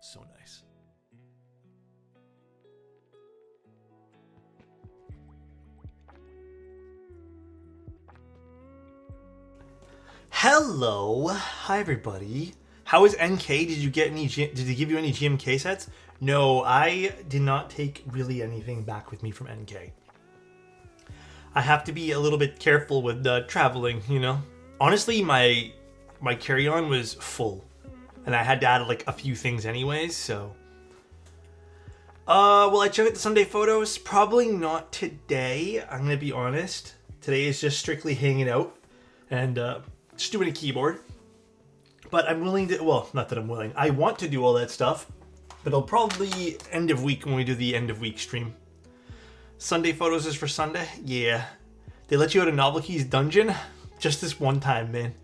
So nice. Hello, hi everybody. How is NK? Did you get any? Did they give you any GMK sets? No, I did not take really anything back with me from NK. I have to be a little bit careful with traveling, you know. Honestly, my carry-on was full, and I had to add like a few things anyways. So, will I check out the Sunday photos? Probably not today. I'm gonna be honest. Today is just strictly hanging out and just doing a keyboard. But I'm willing to. Well, not that I'm willing. I want to do all that stuff, but it'll probably end of week when we do the end of week stream. Sunday photos is for Sunday? Yeah. They let you out of Novelty's dungeon? Just this one time, man.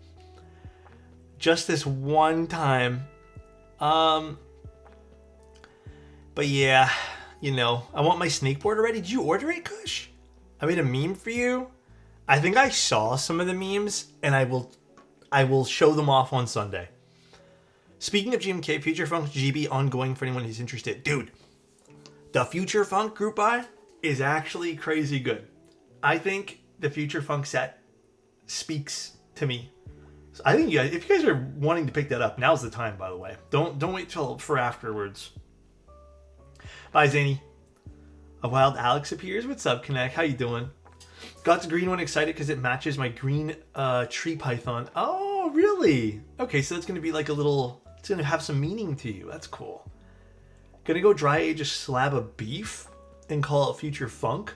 Just this one time. But yeah, you know, I want my snakeboard already. Did you order it, Kush? I made a meme for you. I think I saw some of the memes, and I will show them off on Sunday. Speaking of GMK, Future Funk GB ongoing for anyone who's interested. Dude, the Future Funk group buy is actually crazy good. I think the Future Funk set speaks to me. So I think you guys, if you guys are wanting to pick that up, now's the time, by the way. Don't wait till for afterwards. Bye, Zany. A wild Alex appears. What's up, Connect? How you doing? Got the green one excited because it matches my green tree python. Oh, really? Okay, so it's going to be like a little... It's going to have some meaning to you. That's cool. Gonna go dry age a slab of beef and call it Future Funk?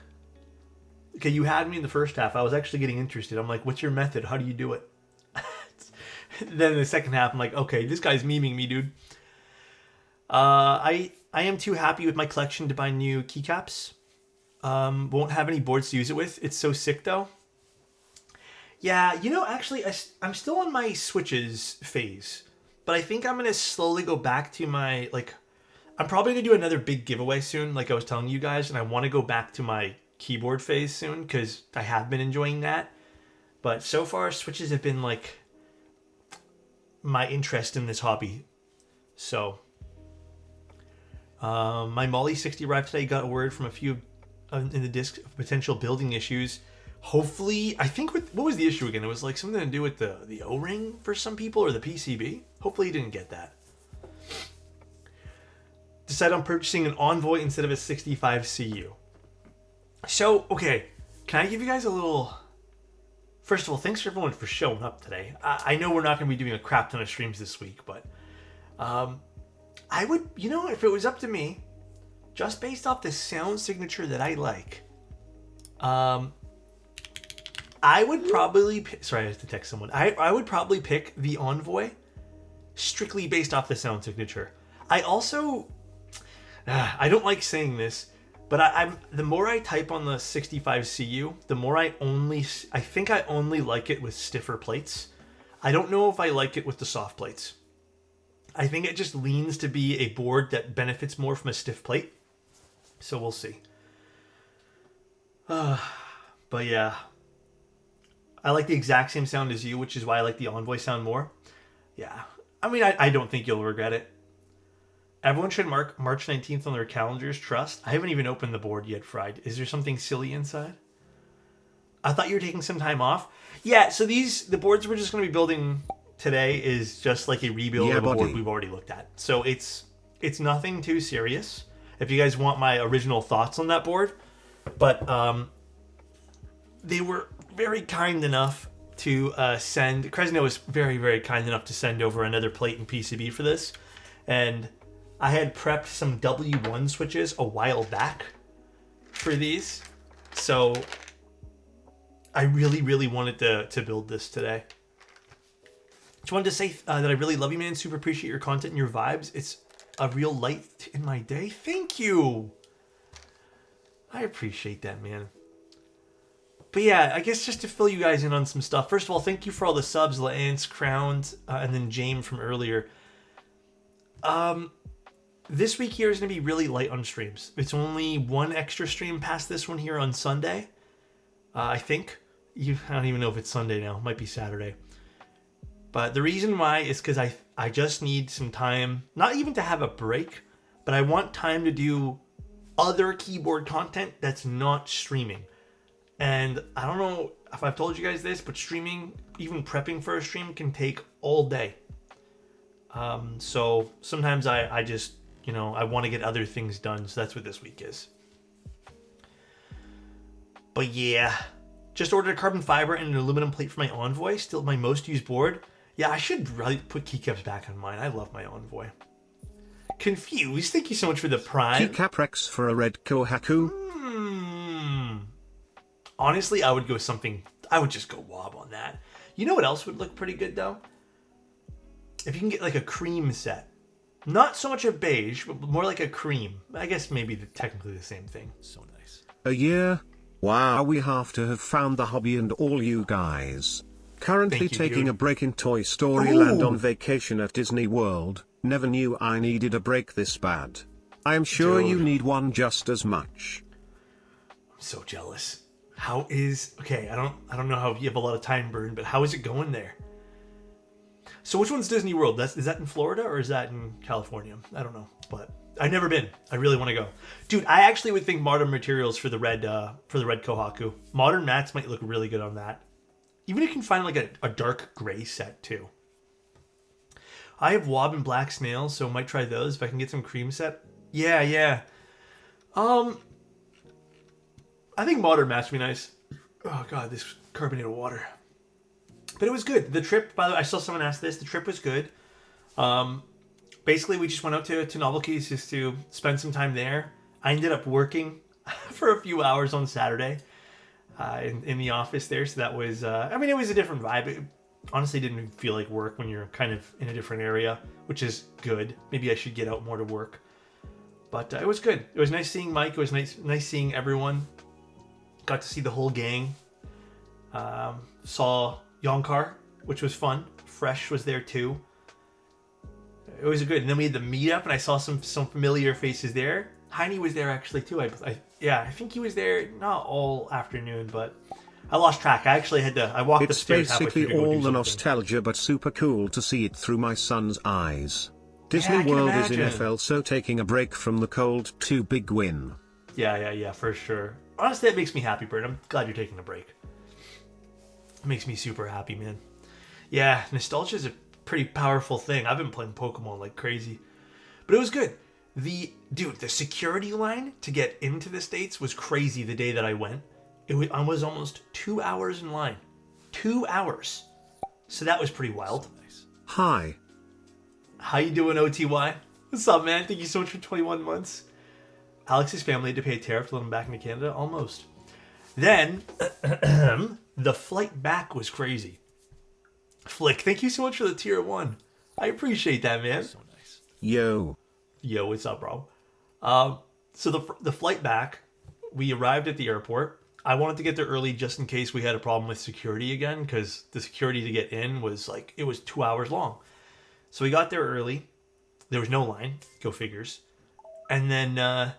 Okay, you had me in the first half. I was actually getting interested. I'm like, what's your method? How do you do it? Then in the second half, I'm like, okay, this guy's memeing me, dude. I am too happy with my collection to buy new keycaps. Won't have any boards to use it with. It's so sick, though. Yeah, you know, actually, I'm still on my Switches phase. But I think I'm going to slowly go back to my, like... I'm probably going to do another big giveaway soon, like I was telling you guys. And I want to go back to my keyboard phase soon, because I have been enjoying that. But so far, Switches have been, like, my interest in this hobby. So... my Molly 60 arrived today. Got a word from a few in the disc of potential building issues. Hopefully, I think what was the issue again? It was like something to do with the O-ring for some people or the PCB. Hopefully, you didn't get that. Decide on purchasing an Envoy instead of a 65 CU. So, okay, can I give you guys a little... First of all, thanks for everyone for showing up today. I know we're not going to be doing a crap ton of streams this week, but I would, you know, if it was up to me, just based off the sound signature that I like, I would probably pick, sorry, I have to text someone. I would probably pick the Envoy strictly based off the sound signature. I also, I don't like saying this, but I'm the more I type on the 65 CU, the more I think I only like it with stiffer plates. I don't know if I like it with the soft plates. I think it just leans to be a board that benefits more from a stiff plate. So we'll see. But yeah. I like the exact same sound as you, which is why I like the Envoy sound more. Yeah. I mean, I don't think you'll regret it. Everyone should mark March 19th on their calendars. Trust. I haven't even opened the board yet, Fried. Is there something silly inside? I thought you were taking some time off. Yeah, so the boards we're just going to be building today is just like a rebuild of a board we've already looked at. So it's nothing too serious. If you guys want my original thoughts on that board. But they were very kind enough to send... Kresno was very, very kind enough to send over another plate and PCB for this. And I had prepped some W1 switches a while back for these. So I really, really wanted to build this today. Just wanted to say that I really love you, man. Super appreciate your content and your vibes. It's a real light in my day. Thank you. I appreciate that, man. But yeah, I guess just to fill you guys in on some stuff. First of all, thank you for all the subs, Lance, Crowned, and then James from earlier. This week here is going to be really light on streams. It's only one extra stream past this one here on Sunday. I think. I don't even know if it's Sunday now. It might be Saturday. But the reason why is because I just need some time, not even to have a break, but I want time to do other keyboard content that's not streaming. And I don't know if I've told you guys this, but streaming, even prepping for a stream, can take all day. So sometimes I just, I want to get other things done. So that's what this week is. But yeah, just ordered a carbon fiber and an aluminum plate for my Envoy. Still my most used board. Yeah, I should really put keycaps back on mine. I love my Envoy. Confused. Thank you so much for the prime. Keycap Rex for a red Kohaku. Honestly, I would just go wob on that. You know what else would look pretty good though? If you can get like a cream set. Not so much a beige, but more like a cream. I guess maybe technically the same thing. So nice. A year? Wow, we have to have found the hobby and all you guys. Currently taking a break in Toy Story Land on vacation at Disney World. Never knew I needed a break this bad. I am sure you need one just as much. I'm so jealous. Okay, I don't know how you have a lot of time burn, but how is it going there? So which one's Disney World? Is that in Florida or is that in California? I don't know, but I've never been. I really want to go. Dude, I actually would think modern materials for the red Kohaku. Modern mats might look really good on that. Even if you can find like a dark gray set too. I have Wob and Black Snails, so I might try those if I can get some cream set. Yeah. I think modern mats would be nice. Oh god, this carbonated water. But it was good. The trip, by the way, I saw someone ask this. The trip was good. Basically, we just went out to Novel Keys just to spend some time there. I ended up working for a few hours on Saturday in the office there. So that was, it was a different vibe. It honestly didn't feel like work when you're kind of in a different area, which is good. Maybe I should get out more to work. But it was good. It was nice seeing Mike. It was nice seeing everyone. Got to see the whole gang. Saw Yonkar, which was fun. Fresh was there too. It was good. And then we had the meetup, and I saw some familiar faces there. Heine was there actually too. I think he was there not all afternoon, but I lost track. I actually I walked the stairs halfway through to go do something. It's basically all the nostalgia, but super cool to see it through my son's eyes. Disney World is in FL, so taking a break from the cold too big win. Yeah, for sure. Honestly, that makes me happy, Bert. I'm glad you're taking a break. It makes me super happy, man. Yeah, nostalgia is a pretty powerful thing. I've been playing Pokemon like crazy. But it was good. The security line to get into the States was crazy the day that I went. I was almost 2 hours in line. 2 hours. So that was pretty wild. Hi. How you doing, OTY? What's up, man? Thank you so much for 21 months. Alex's family had to pay a tariff to let him back into Canada? Almost. Then, the flight back was crazy. Flick, thank you so much for the tier 1. I appreciate that, man. So nice. Yo, what's up, bro? So the flight back, we arrived at the airport. I wanted to get there early just in case we had a problem with security again, because the security to get in was it was 2 hours long. So we got there early. There was no line. Go figures. And then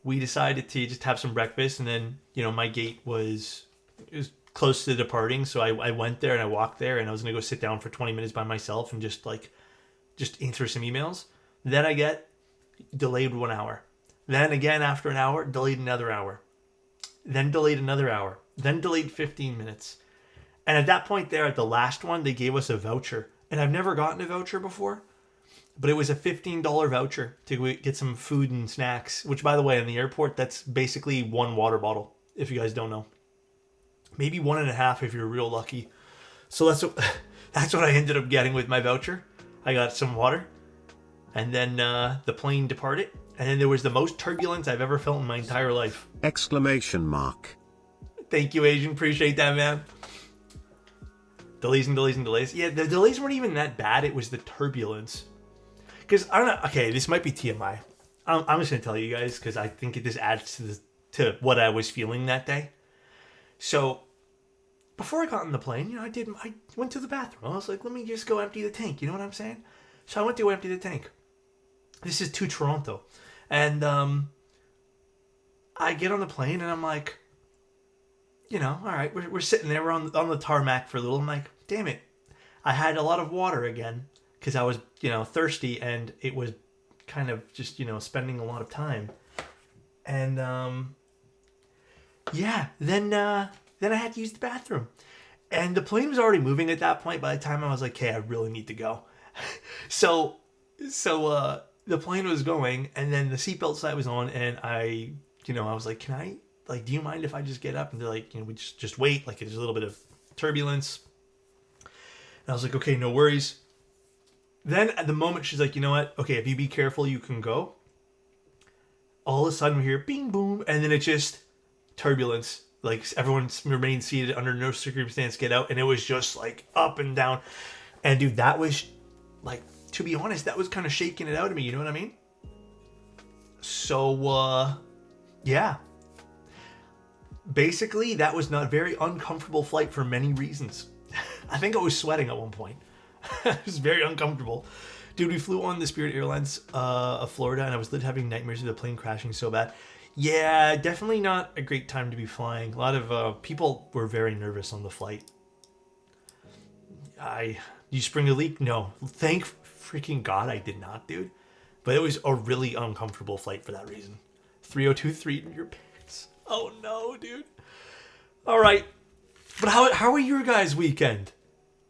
we decided to just have some breakfast. And then, my gate was close to departing. So I went there and I walked there. And I was going to go sit down for 20 minutes by myself and just answer some emails. Then I get delayed 1 hour. Then again, after an hour, delayed another hour. Then delayed another hour. Then delayed 15 minutes. And at that point there, at the last one, they gave us a voucher. And I've never gotten a voucher before. But it was a $15 voucher to get some food and snacks. Which, by the way, in the airport, that's basically one water bottle, if you guys don't know. Maybe 1.5 if you're real lucky. So that's what I ended up getting with my voucher. I got some water. And then the plane departed. And then there was the most turbulence I've ever felt in my entire life. Exclamation mark. Thank you, Asian. Appreciate that, man. Delays and delays and delays. Yeah, the delays weren't even that bad. It was the turbulence. Because, I don't know. Okay, this might be TMI. I'm just going to tell you guys because I think this adds to what I was feeling that day. So, before I got on the plane, I went to the bathroom. I was like, let me just go empty the tank. You know what I'm saying? So I went to go empty the tank. This is to Toronto. And I get on the plane and I'm like, all right, we're sitting there. We're on the tarmac for a little. I'm like, damn it. I had a lot of water again because I was, thirsty, and it was kind of just, spending a lot of time. And then I had to use the bathroom. And the plane was already moving at that point. By the time I was like, "Okay, I really need to go." So the plane was going, and then the seatbelt sign was on, and I was like, "Can I, like, do you mind if I just get up?" And they're like, "We just wait. Like, there's a little bit of turbulence." And I was like, "Okay, no worries." Then at the moment, she's like, "You know what? Okay, if you be careful, you can go." All of a sudden, we hear bing boom, and then it just turbulence. Like, everyone remained seated, under no circumstance get out, and it was just like up and down. And dude, that was like, to be honest, that was kind of shaking it out of me. You know what I mean? So, yeah. Basically, that was not a very uncomfortable flight for many reasons. I think I was sweating at one point. It was very uncomfortable. Dude, we flew on the Spirit Airlines of Florida, and I was literally having nightmares of the plane crashing so bad. Yeah, definitely not a great time to be flying. A lot of people were very nervous on the flight. You spring a leak? No. Thank freaking God I did not, dude. But it was a really uncomfortable flight for that reason. 3023 in your pants. Oh no, dude. All right. But how were your guys' weekend?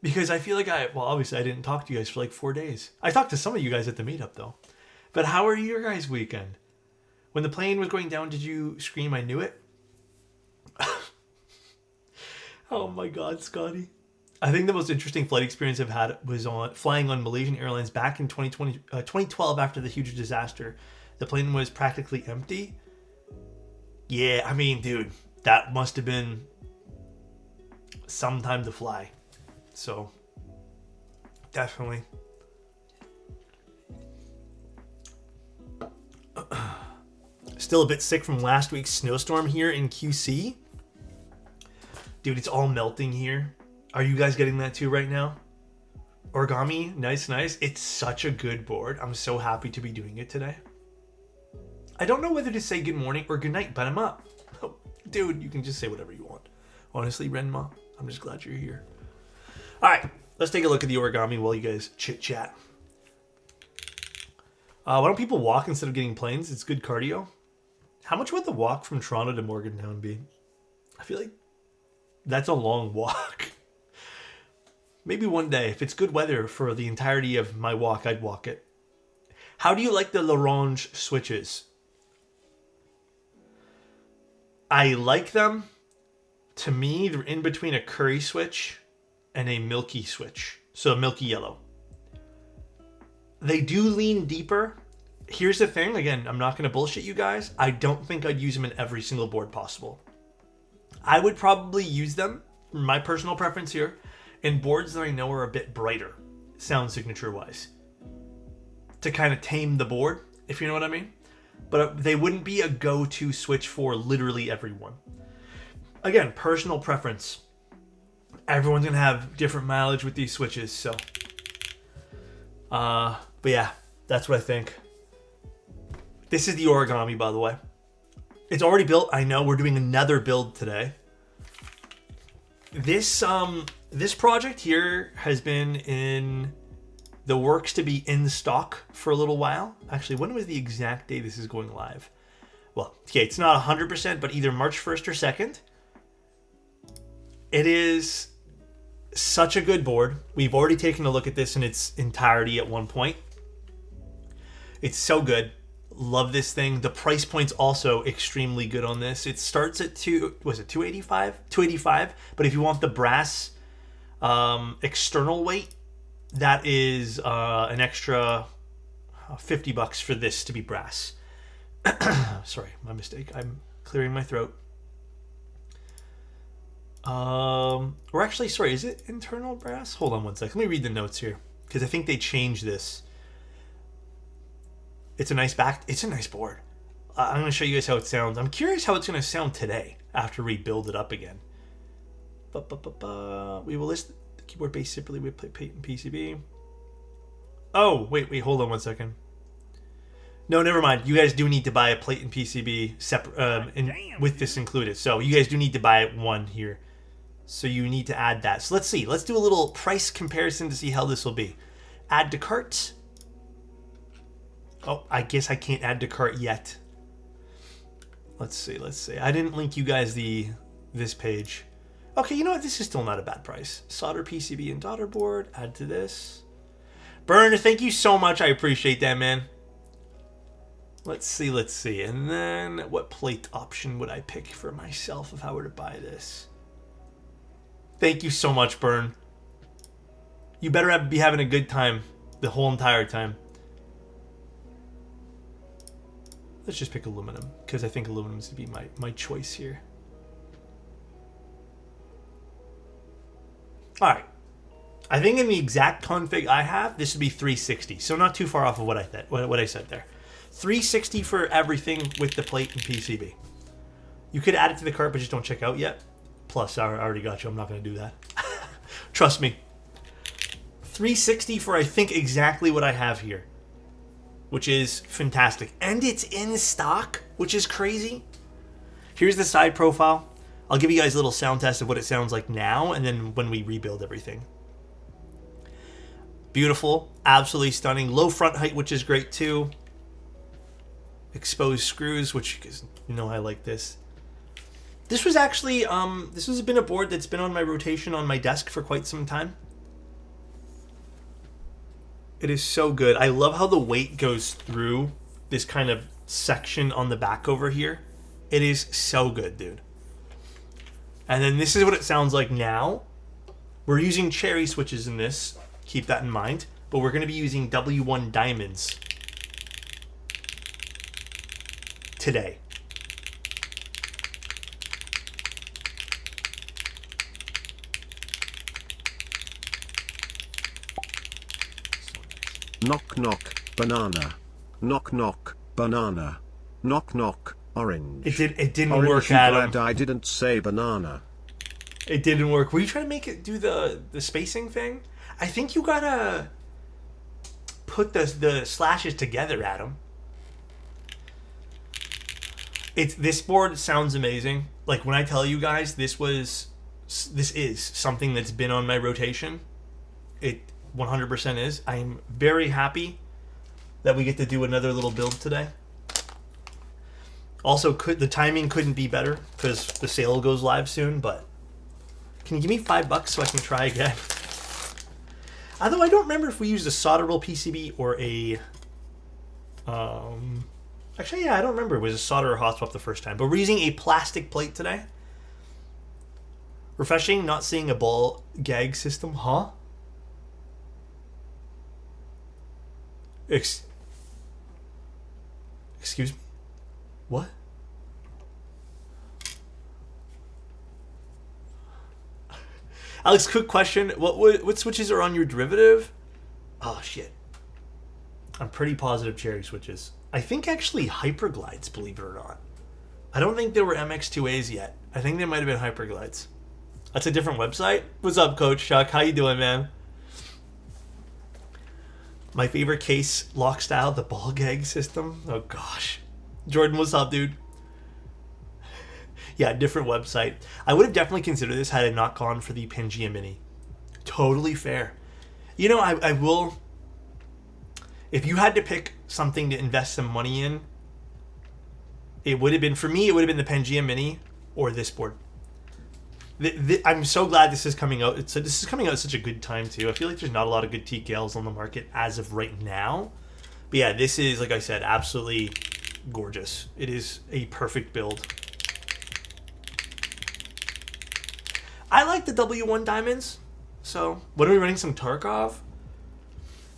Because I feel like obviously I didn't talk to you guys for like 4 days. I talked to some of you guys at the meetup though. But how were your guys' weekend? When the plane was going down, did you scream, "I knew it"? Oh my God, Scotty. I think the most interesting flight experience I've had was flying on Malaysian Airlines back in 2012 after the huge disaster. The plane was practically empty. Yeah, I mean, dude, that must have been some time to fly. So, definitely. Still a bit sick from last week's snowstorm here in QC. Dude, it's all melting here. Are you guys getting that too right now? Origami, nice. It's such a good board. I'm so happy to be doing it today. I don't know whether to say good morning or good night, but I'm up. Oh, dude, you can just say whatever you want. Honestly, Renma, I'm just glad you're here. All right, let's take a look at the origami while you guys chit-chat. Why don't people walk instead of getting planes? It's good cardio. How much would the walk from Toronto to Morgantown be? I feel like that's a long walk. Maybe one day, if it's good weather for the entirety of my walk, I'd walk it. How do you like the L'Orange switches? I like them. To me, they're in between a curry switch and a milky switch. So a milky yellow. They do lean deeper. Here's the thing. Again, I'm not going to bullshit you guys. I don't think I'd use them in every single board possible. I would probably use them, my personal preference here, in boards that I know are a bit brighter, sound signature-wise, to kind of tame the board, if you know what I mean. But they wouldn't be a go-to switch for literally everyone. Again, personal preference. Everyone's going to have different mileage with these switches, so. But yeah, that's what I think. This is the origami, by the way. It's already built. I know we're doing another build today. This project here has been in the works to be in stock for a little while. Actually, when was the exact day this is going live? Well, okay, it's not 100%, but either March 1st or 2nd. It is such a good board. We've already taken a look at this in its entirety at one point. It's so good. Love this thing. The price point's also extremely good on this. It starts at $285, but if you want the brass external weight, that is an extra $50 for this to be brass. Sorry, my mistake. I'm clearing my throat. Or actually, sorry, is it internal brass? Hold on one second. Let me read the notes here, because I think they changed this. It's a nice board. I'm going to show you guys how it sounds. I'm curious how it's going to sound today after we build it up again. We will list the keyboard base separately with plate and PCB. Oh, wait, hold on one second. No, never mind. You guys do need to buy a plate and PCB separate with this included. So you guys do need to buy one here. So you need to add that. So let's see. Let's do a little price comparison to see how this will be. add to cart. Oh, I guess I can't add to cart yet. Let's see. I didn't link you guys this page. Okay, you know what? This is still not a bad price. Solder PCB and daughter board. Add to this. Burn, thank you so much. I appreciate that, man. Let's see. And then what plate option would I pick for myself if I were to buy this? Thank you so much, Burn. You better be having a good time the whole entire time. Let's just pick aluminum, because I think aluminum is to be my choice here. Alright. I think in the exact config I have, this would be 360. So not too far off of what I said there. 360 for everything with the plate and PCB. You could add it to the cart, but just don't check out yet. Plus, I already got you. I'm not going to do that. Trust me. 360 for, I think, exactly what I have here. Which is fantastic. And it's in stock, which is crazy. Here's the side profile. I'll give you guys a little sound test of what it sounds like now, and then when we rebuild everything. Beautiful. Absolutely stunning. Low front height, which is great too. Exposed screws, which, you know I like this. This was actually, this has been a board that's been on my rotation on my desk for quite some time. It is so good. I love how the weight goes through this kind of section on the back over here. It is so good, dude. And then this is what it sounds like now. We're using cherry switches in this. Keep that in mind. But we're going to be using W1 diamonds today. Knock knock, banana. Knock knock, banana. Knock knock, orange. It didn't Orange, work, you Adam. glad I didn't say banana. It didn't work. Were you trying to make it do the spacing thing? I think you gotta put the slashes together, Adam. This board sounds amazing. Like when I tell you guys this is something that's been on my rotation. It 100% is. I'm very happy that we get to do another little build today. Also, the timing couldn't be better because the sale goes live soon, but can you give me $5 so I can try again? Although I don't remember if we used a solderable PCB or a... Actually, yeah, I don't remember. It was a solder or hot swap the first time. But we're using a plastic plate today. Refreshing, not seeing a ball gag system, huh? Excuse me? What? Alex, quick question. What switches are on your derivative? Oh, shit. I'm pretty positive cherry switches. I think actually Hyperglides, believe it or not. I don't think there were MX2As yet. I think they might have been Hyperglides. That's a different website. What's up, Coach Chuck? How you doing, man? My favorite case, lock style, the ball gag system. Oh, gosh. Jordan, what's up, dude? Yeah, different website. I would have definitely considered this had I not gone for the Pangea Mini. Totally fair. You know, I will... If you had to pick something to invest some money in, it would have been, for me, it would have been the Pangea Mini or this board. I'm so glad this is coming out. This is coming out at such a good time, too. I feel like there's not a lot of good TKLs on the market as of right now. But yeah, this is, like I said, absolutely gorgeous. It is a perfect build. I like the W1 diamonds. So, when are we running some Tarkov?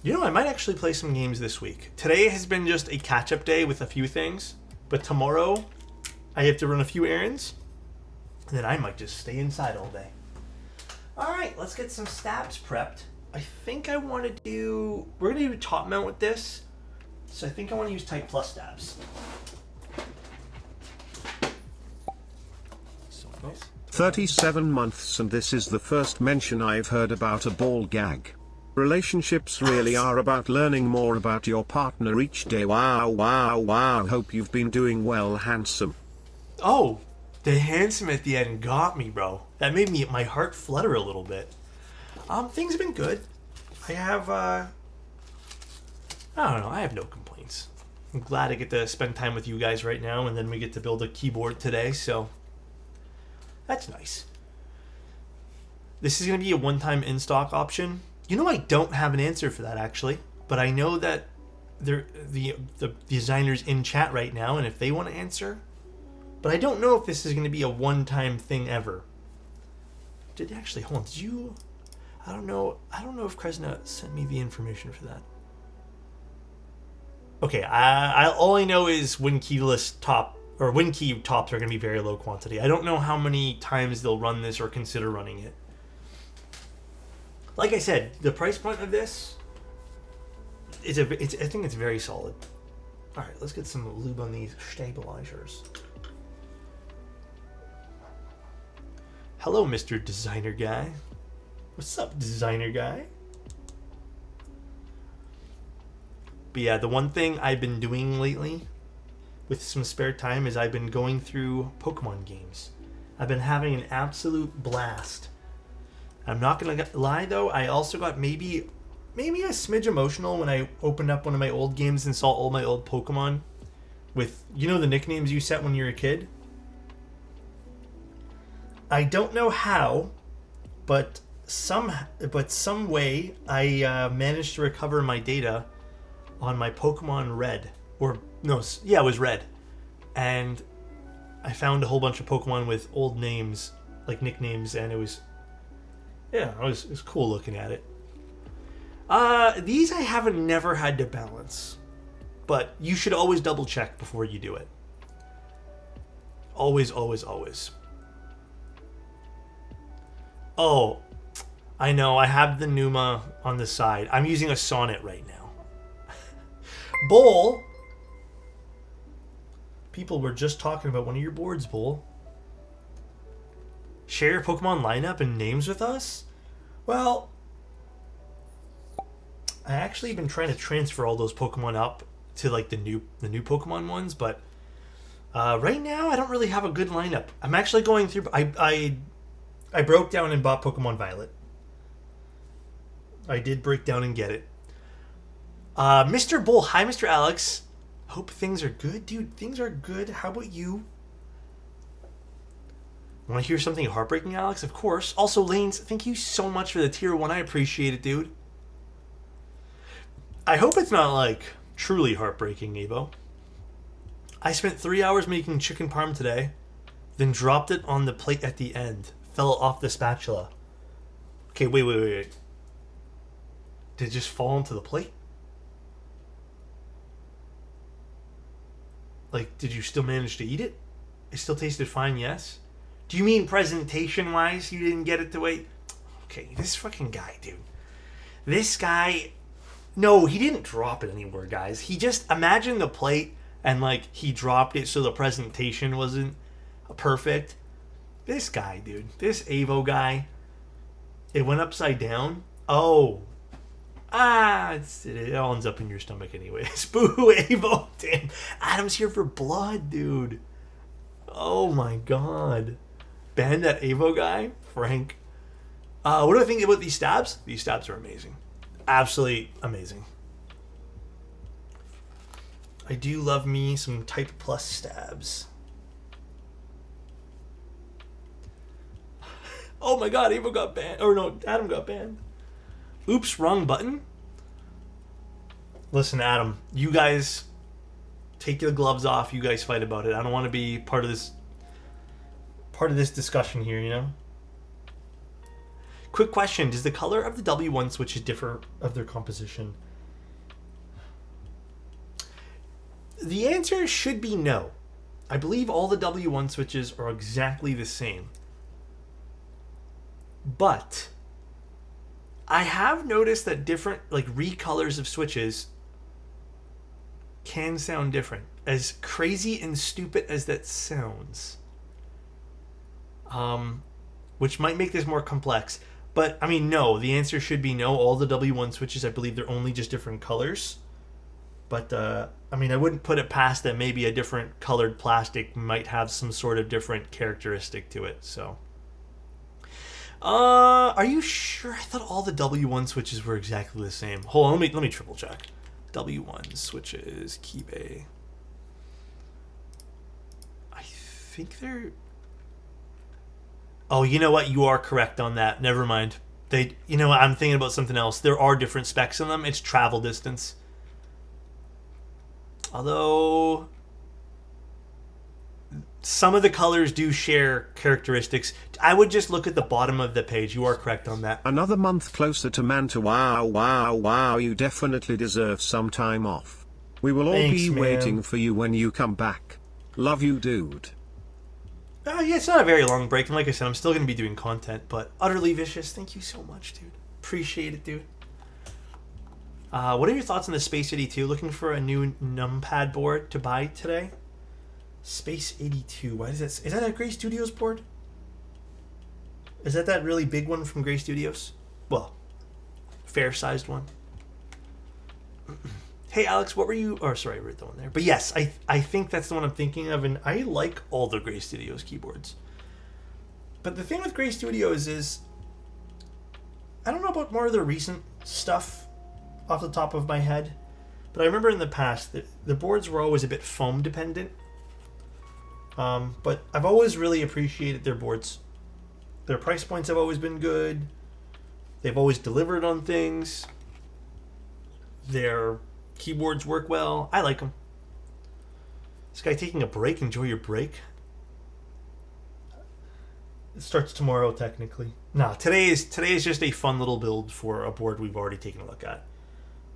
You know, I might actually play some games this week. Today has been just a catch-up day with a few things. But tomorrow, I have to run a few errands. And then I might just stay inside all day. Alright, let's get some stabs prepped. I think I want to do... We're going to do top mount with this. So I think I want to use Type Plus stabs. So nice. 37 months and this is the first mention I've heard about a ball gag. Relationships really are about learning more about your partner each day. Wow, wow, wow. Hope you've been doing well, handsome. Oh, the handsome at the end got me, bro. That made my heart flutter a little bit. Things have been good. I have I don't know. I have no complaints. I'm glad I get to spend time with you guys right now, and then we get to build a keyboard today, so that's nice. This is going to be a one-time in-stock option. You know, I don't have an answer for that, actually, but I know that the designers in chat right now, and if they want to answer, but I don't know if this is going to be a one-time thing ever. Did actually, hold on, did you... I don't know if Kresna sent me the information for that. Okay, all I know is win key tops are going to be very low quantity. I don't know how many times they'll run this or consider running it. Like I said, the price point of this I think it's very solid. All right, let's get some lube on these stabilizers. Hello, Mr. Designer Guy. What's up, Designer Guy? But yeah, the one thing I've been doing lately with some spare time is I've been going through Pokemon games. I've been having an absolute blast. I'm not going to lie, though. I also got maybe a smidge emotional when I opened up one of my old games and saw all my old Pokemon with, you know, the nicknames you set when you're a kid? I don't know how, but some way I managed to recover my data on my Pokemon Red. It was Red. And I found a whole bunch of Pokemon with old names, like nicknames, and it was cool looking at it. These I haven't never had to balance, but you should always double check before you do it. Always, always, always. Oh, I know, I have the Numa on the side. I'm using a Sonnet right now. Bull! People were just talking about one of your boards, Bull. Share your Pokemon lineup and names with us? Well, I actually been trying to transfer all those Pokemon up to like the new Pokemon ones, but right now I don't really have a good lineup. I'm actually going through. I broke down and bought Pokemon Violet. I did break down and get it. Mr. Bull, hi, Mr. Alex. Hope things are good, dude. Things are good. How about you? Want to hear something heartbreaking, Alex? Of course. Also, Lanes, thank you so much for the tier 1. I appreciate it, dude. I hope it's not, like, truly heartbreaking, Evo. I spent 3 hours making chicken parm today, then dropped it on the plate at the end. Fell off the spatula. Okay, wait. Did it just fall into the plate? Like, did you still manage to eat it? It still tasted fine, yes? Do you mean presentation-wise you didn't get it the way... Okay, this fucking guy, dude. This guy... No, he didn't drop it anywhere, guys. He just... Imagine the plate and, like, he dropped it so the presentation wasn't perfect. This guy, dude. This Avo guy. It went upside down. Oh. It all ends up in your stomach anyways. Boo, Avo. Damn. Adam's here for blood, dude. Oh, my God. Ban that Avo guy, Frank. What do I think about these stabs? These stabs are amazing. Absolutely amazing. I do love me some Type Plus stabs. Oh my God, Avo got banned. Or no, Adam got banned. Oops, wrong button. Listen, Adam, you guys take your gloves off. You guys fight about it. I don't want to be part of this discussion here, you know? Quick question. Does the color of the W1 switches differ of their composition? The answer should be no. I believe all the W1 switches are exactly the same. But I have noticed that different, like, recolors of switches can sound different. As crazy and stupid as that sounds. Which might make this more complex. But, I mean, no. The answer should be no. All the W1 switches, I believe they're only just different colors. But, I mean, I wouldn't put it past that maybe a different colored plastic might have some sort of different characteristic to it, so... Are you sure? I thought all the W1 switches were exactly the same. Hold on, let me triple check. W1 switches, keybay. I think they're... Oh, you know what? You are correct on that. Never mind. You know what? I'm thinking about something else. There are different specs in them. It's travel distance. Although some of the colors do share characteristics. I would just look at the bottom of the page. You are correct on that. Another month closer to Manta. Wow. You definitely deserve some time off. We will all Thanks, be man. waiting for you when you come back. Love you, dude. Yeah, it's not a very long break. And like I said, I'm still going to be doing content. But Utterly Vicious, thank you so much, dude. Appreciate it, dude. What are your thoughts on the Space 82? Looking for a new numpad board to buy today? Space 82. Why is that? Is that a Gray Studios board? Is that really big one from Gray Studios? Well, fair-sized one. Hey, Alex, what were you... Oh, sorry, I wrote that one there. But yes, I think that's the one I'm thinking of, and I like all the Gray Studios keyboards. But the thing with Gray Studios is... I don't know about more of the recent stuff off the top of my head, but I remember in the past that the boards were always a bit foam dependent. But I've always really appreciated their boards. Their price points have always been good. They've always delivered on things. Their keyboards work well. I like them. This guy taking a break. Enjoy your break. It starts tomorrow, technically. Nah, today is just a fun little build for a board we've already taken a look at.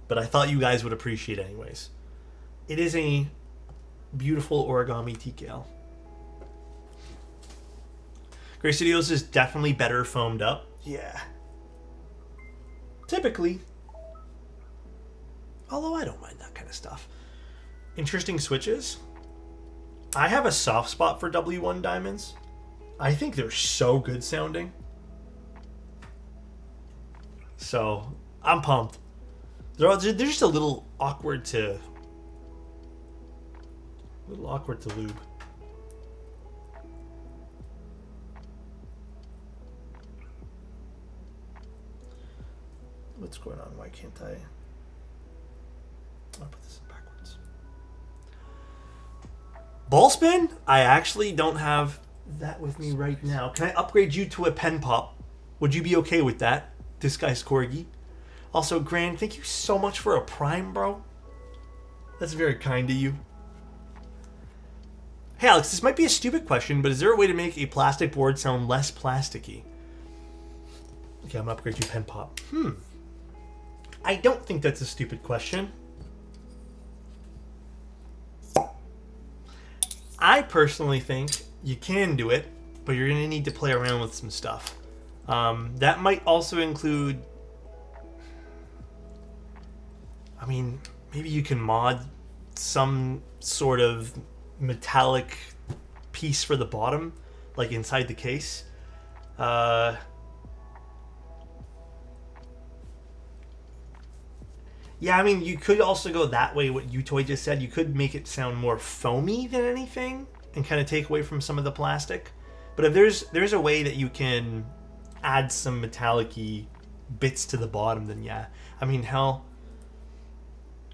But I thought you guys would appreciate it anyways. It is a beautiful Origami TKL. Gray Studios is definitely better foamed up. Yeah. Typically. Although I don't mind that kind of stuff. Interesting switches. I have a soft spot for W1 diamonds. I think they're so good sounding. So, I'm pumped. They're just a little awkward to lube. What's going on? Why can't I? I'll put this in backwards. Ball spin? I actually don't have that with me right now. Can I upgrade you to a pen pop? Would you be okay with that? This guy's Corgi. Also, Grand, thank you so much for a prime, bro. That's very kind of you. Hey, Alex, this might be a stupid question, but is there a way to make a plastic board sound less plasticky? Okay, I'm gonna upgrade you pen pop. I don't think that's a stupid question. I personally think you can do it, but you're going to need to play around with some stuff. That might also include... I mean, maybe you can mod some sort of metallic piece for the bottom, like inside the case. Yeah, I mean, you could also go that way, what Utoy just said. You could make it sound more foamy than anything and kind of take away from some of the plastic. But if there's a way that you can add some metallic-y bits to the bottom, then yeah. I mean, hell,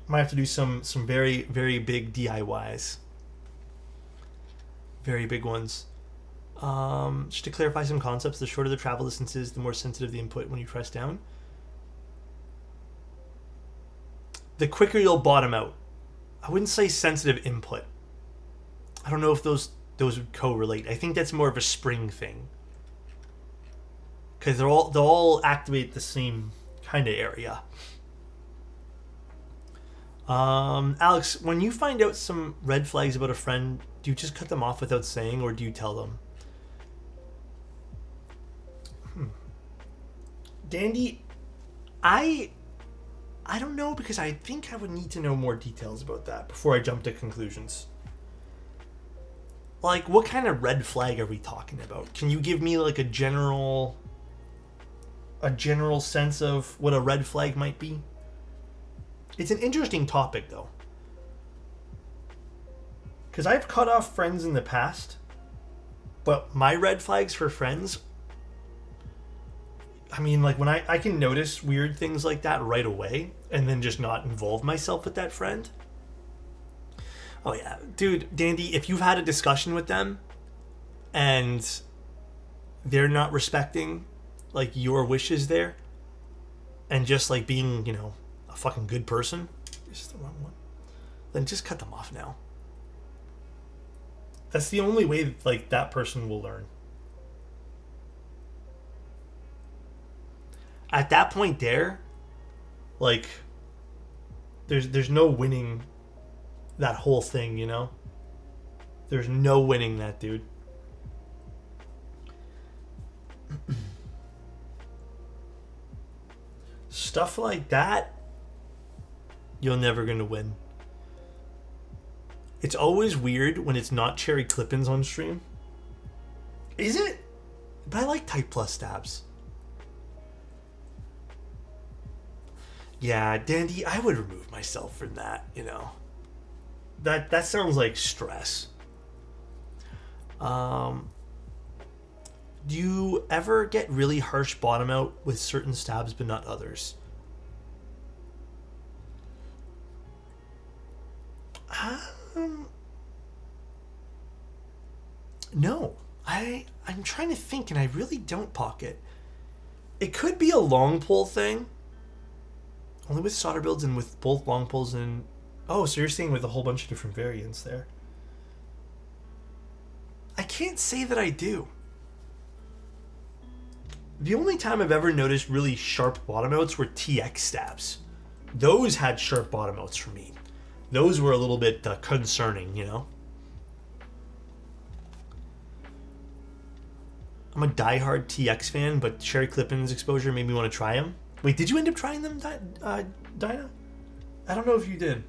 might have to do some very, very big DIYs. Very big ones. Just to clarify some concepts, the shorter the travel distances, the more sensitive the input when you press down. The quicker you'll bottom out. I wouldn't say sensitive input. I don't know if those would correlate. I think that's more of a spring thing. Because they'll all activate the same kind of area. Alex, when you find out some red flags about a friend, do you just cut them off without saying, or do you tell them? Dandy, I don't know, because I think I would need to know more details about that before I jump to conclusions. Like, what kind of red flag are we talking about? Can you give me like a general sense of what a red flag might be? It's an interesting topic, though. Because I've cut off friends in the past, but my red flags for friends, I mean, like when I can notice weird things like that right away and then just not involve myself with that friend. Oh yeah, dude, Dandy, if you've had a discussion with them and they're not respecting like your wishes there and just like being, a fucking good person, this is the wrong one. Then just cut them off now. That's the only way like that person will learn. At that point there, like there's no winning that whole thing, There's no winning that, dude. Stuff like that, you're never gonna win. It's always weird when it's not Cherry Clippins on stream. Is it? But I like Type Plus stabs. Yeah, Dandy, I would remove myself from that, That sounds like stress. Do you ever get really harsh bottom out with certain stabs but not others? No. I'm trying to think and I really don't pocket. It could be a long pull thing. Only with solder builds and with both long pulls and... Oh, so you're saying with a whole bunch of different variants there. I can't say that I do. The only time I've ever noticed really sharp bottom outs were TX stabs. Those had sharp bottom outs for me. Those were a little bit concerning, I'm a diehard TX fan, but Cherry Clippins exposure made me want to try them. Wait, did you end up trying them, Dinah? I don't know if you did.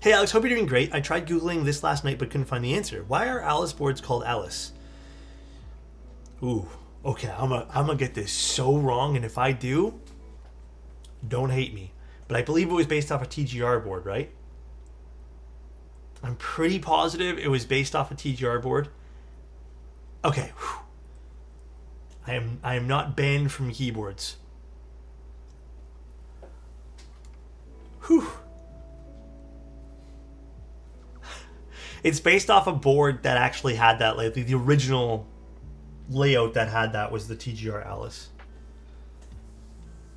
Hey Alex, hope you're doing great. I tried Googling this last night but couldn't find the answer. Why are Alice boards called Alice? Ooh, okay, I'm gonna get this so wrong, and if I do, don't hate me. But I believe it was based off a TGR board, right? I'm pretty positive it was based off a TGR board. Okay, whew. I am not banned from keyboards. Whew. It's based off a board that actually had that, like the original layout that had that was the TGR Alice.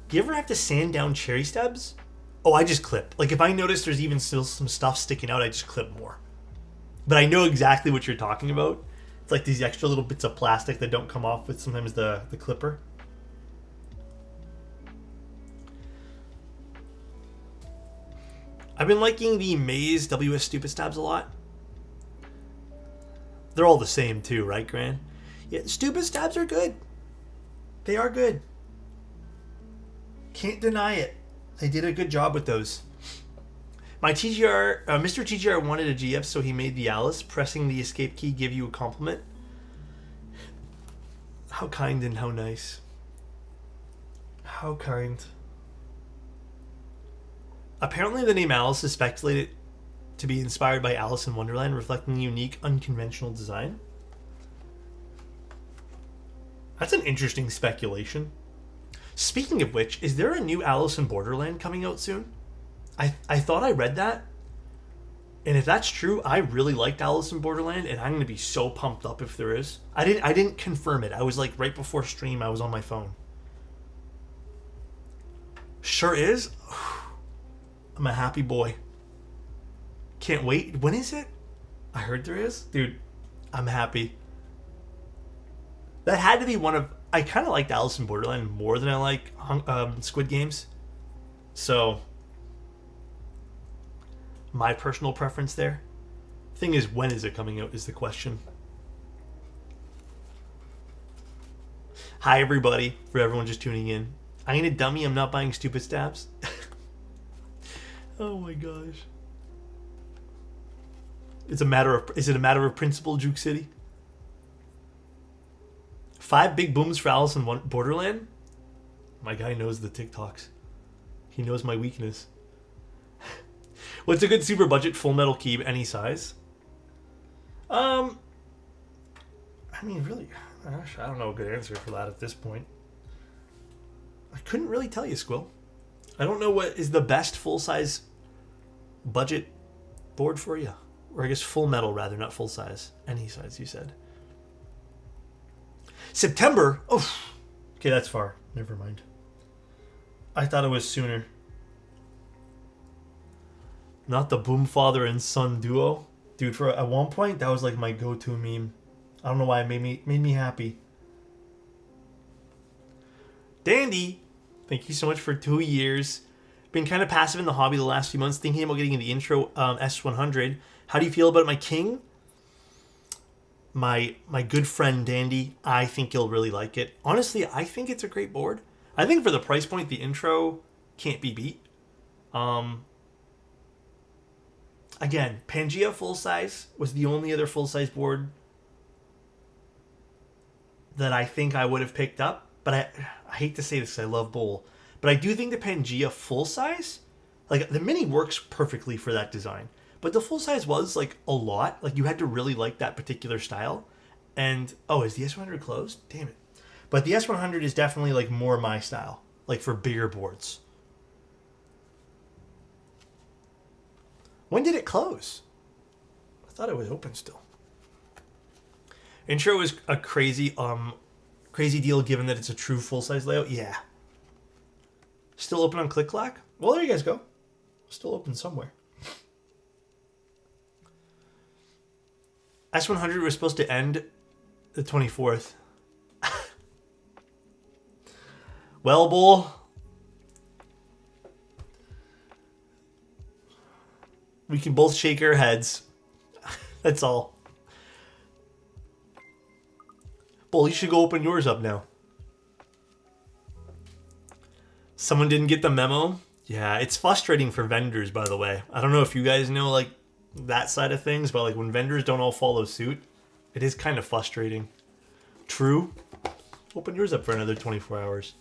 Do you ever have to sand down cherry stubs? Oh, I just clip. Like if I notice there's even still some stuff sticking out, I just clip more. But I know exactly what you're talking about. It's like these extra little bits of plastic that don't come off with sometimes the clipper. I've been liking the Maze WS Stupid Stabs a lot. They're all the same too, right, Gran? Yeah, Stupid Stabs are good. They are good. Can't deny it. They did a good job with those. My TGR, Mr. TGR wanted a GF, so he made the Alice. Pressing the escape key give you a compliment. How kind and how nice. How kind. Apparently the name Alice is speculated to be inspired by Alice in Wonderland, reflecting unique, unconventional design. That's an interesting speculation. Speaking of which, is there a new Alice in Borderland coming out soon? I thought I read that. And if that's true, I really liked Alice in Borderland, and I'm going to be so pumped up if there is. I didn't confirm it. I was like right before stream, I was on my phone. Sure is. I'm a happy boy. Can't wait. When is it? I heard there is. Dude, I'm happy. That had to be one of... I kind of liked Alice in Borderland more than I like Squid Games. So, my personal preference there. Thing is, when is it coming out is the question. Hi, everybody. For everyone just tuning in. I ain't a dummy. I'm not buying stupid stabs. Oh my gosh. Is it a matter of principle, Juke City? 5 big booms for Alice in Borderland? My guy knows the TikToks. He knows my weakness. What's a good super budget full metal key any size? I mean, really, gosh, I don't know a good answer for that at this point. I couldn't really tell you, Squill. I don't know what is the best full-size budget board for you. Or I guess full metal, rather, not full-size. Any size, you said. September? Oh, okay, that's far. Never mind. I thought it was sooner. Not the Boom Father and Son duo. Dude, for at one point, that was like my go-to meme. I don't know why it made me happy. Dandy, thank you so much for 2 years. Been kind of passive in the hobby the last few months, thinking about getting the intro S100. How do you feel about my king? My good friend Dandy, I think you'll really like it. Honestly, I think it's a great board. I think for the price point, the intro can't be beat. Again, Pangea full size was the only other full size board that I think I would have picked up. But I hate to say this because I love Bowl. But I do think the Pangea full size, like the mini works perfectly for that design. But the full size was like a lot. Like you had to really like that particular style. And, oh, is the S100 closed? Damn it. But the S100 is definitely like more my style. Like for bigger boards. When did it close? I thought it was open still. Intro is a crazy deal given that it's a true full-size layout. Yeah. Still open on ClickClack? Well, there you guys go. Still open somewhere. S100 was supposed to end the 24th. Well, Bull. We can both shake our heads. That's all. Bull, you should go open yours up now. Someone didn't get the memo? Yeah, it's frustrating for vendors, by the way. I don't know if you guys know, like, that side of things, but, like, when vendors don't all follow suit, it is kind of frustrating. True. Open yours up for another 24 hours.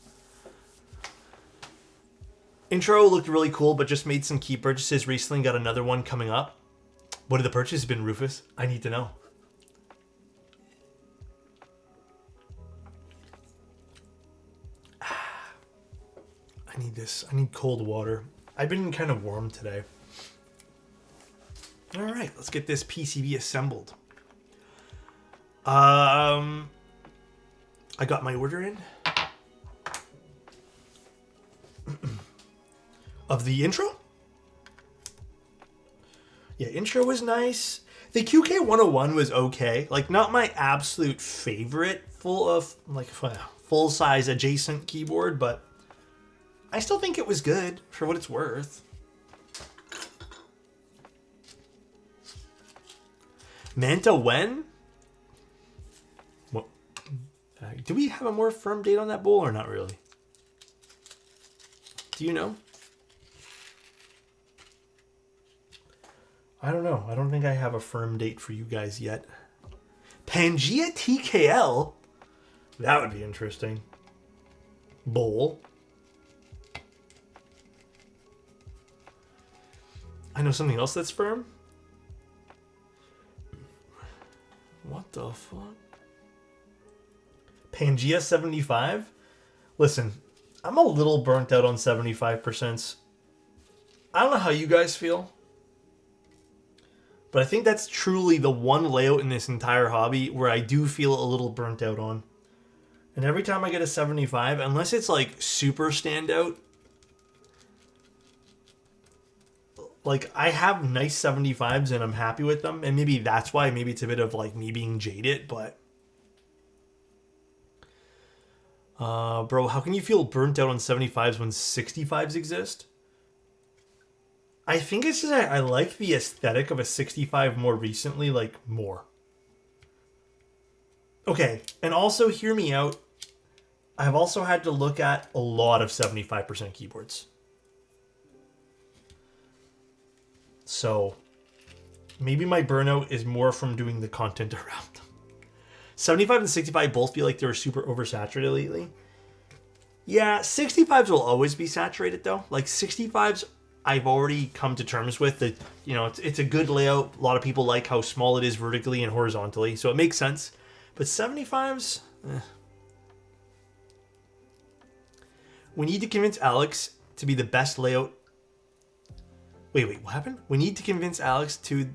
Intro looked really cool, but just made some key purchases recently. Got another one coming up. What have the purchases been, Rufus? I need to know. I need this. I need cold water. I've been kind of warm today. All right, let's get this PCB assembled. I got my order in. Of the intro? Yeah, intro was nice. The QK 101 was okay. Like, not my absolute favorite full size adjacent keyboard, but I still think it was good for what it's worth. Manta when? What? Do we have a more firm date on that bowl or not really? Do you know? I don't know. I don't think I have a firm date for you guys yet. Pangea TKL? That would be interesting. Bowl. I know something else that's firm. What the fuck? Pangea 75? Listen, I'm a little burnt out on 75%. I don't know how you guys feel. But I think that's truly the one layout in this entire hobby where I do feel a little burnt out on. And every time I get a 75, unless it's like super standout, like I have nice 75s and I'm happy with them. And maybe that's why, maybe it's a bit of like me being jaded, but bro, how can you feel burnt out on 75s when 65s exist? I think it's just I like the aesthetic of a 65 more recently, like more. Okay, and also hear me out. I've also had to look at a lot of 75% keyboards. So maybe my burnout is more from doing the content around them. 75 and 65 both feel like they were super oversaturated lately. Yeah, 65s will always be saturated though. Like 65s I've already come to terms with that, you know, it's a good layout. A lot of people like how small it is vertically and horizontally, so it makes sense. But 75s, we need to convince Alex to be the best layout. Wait, what happened? We need to convince Alex to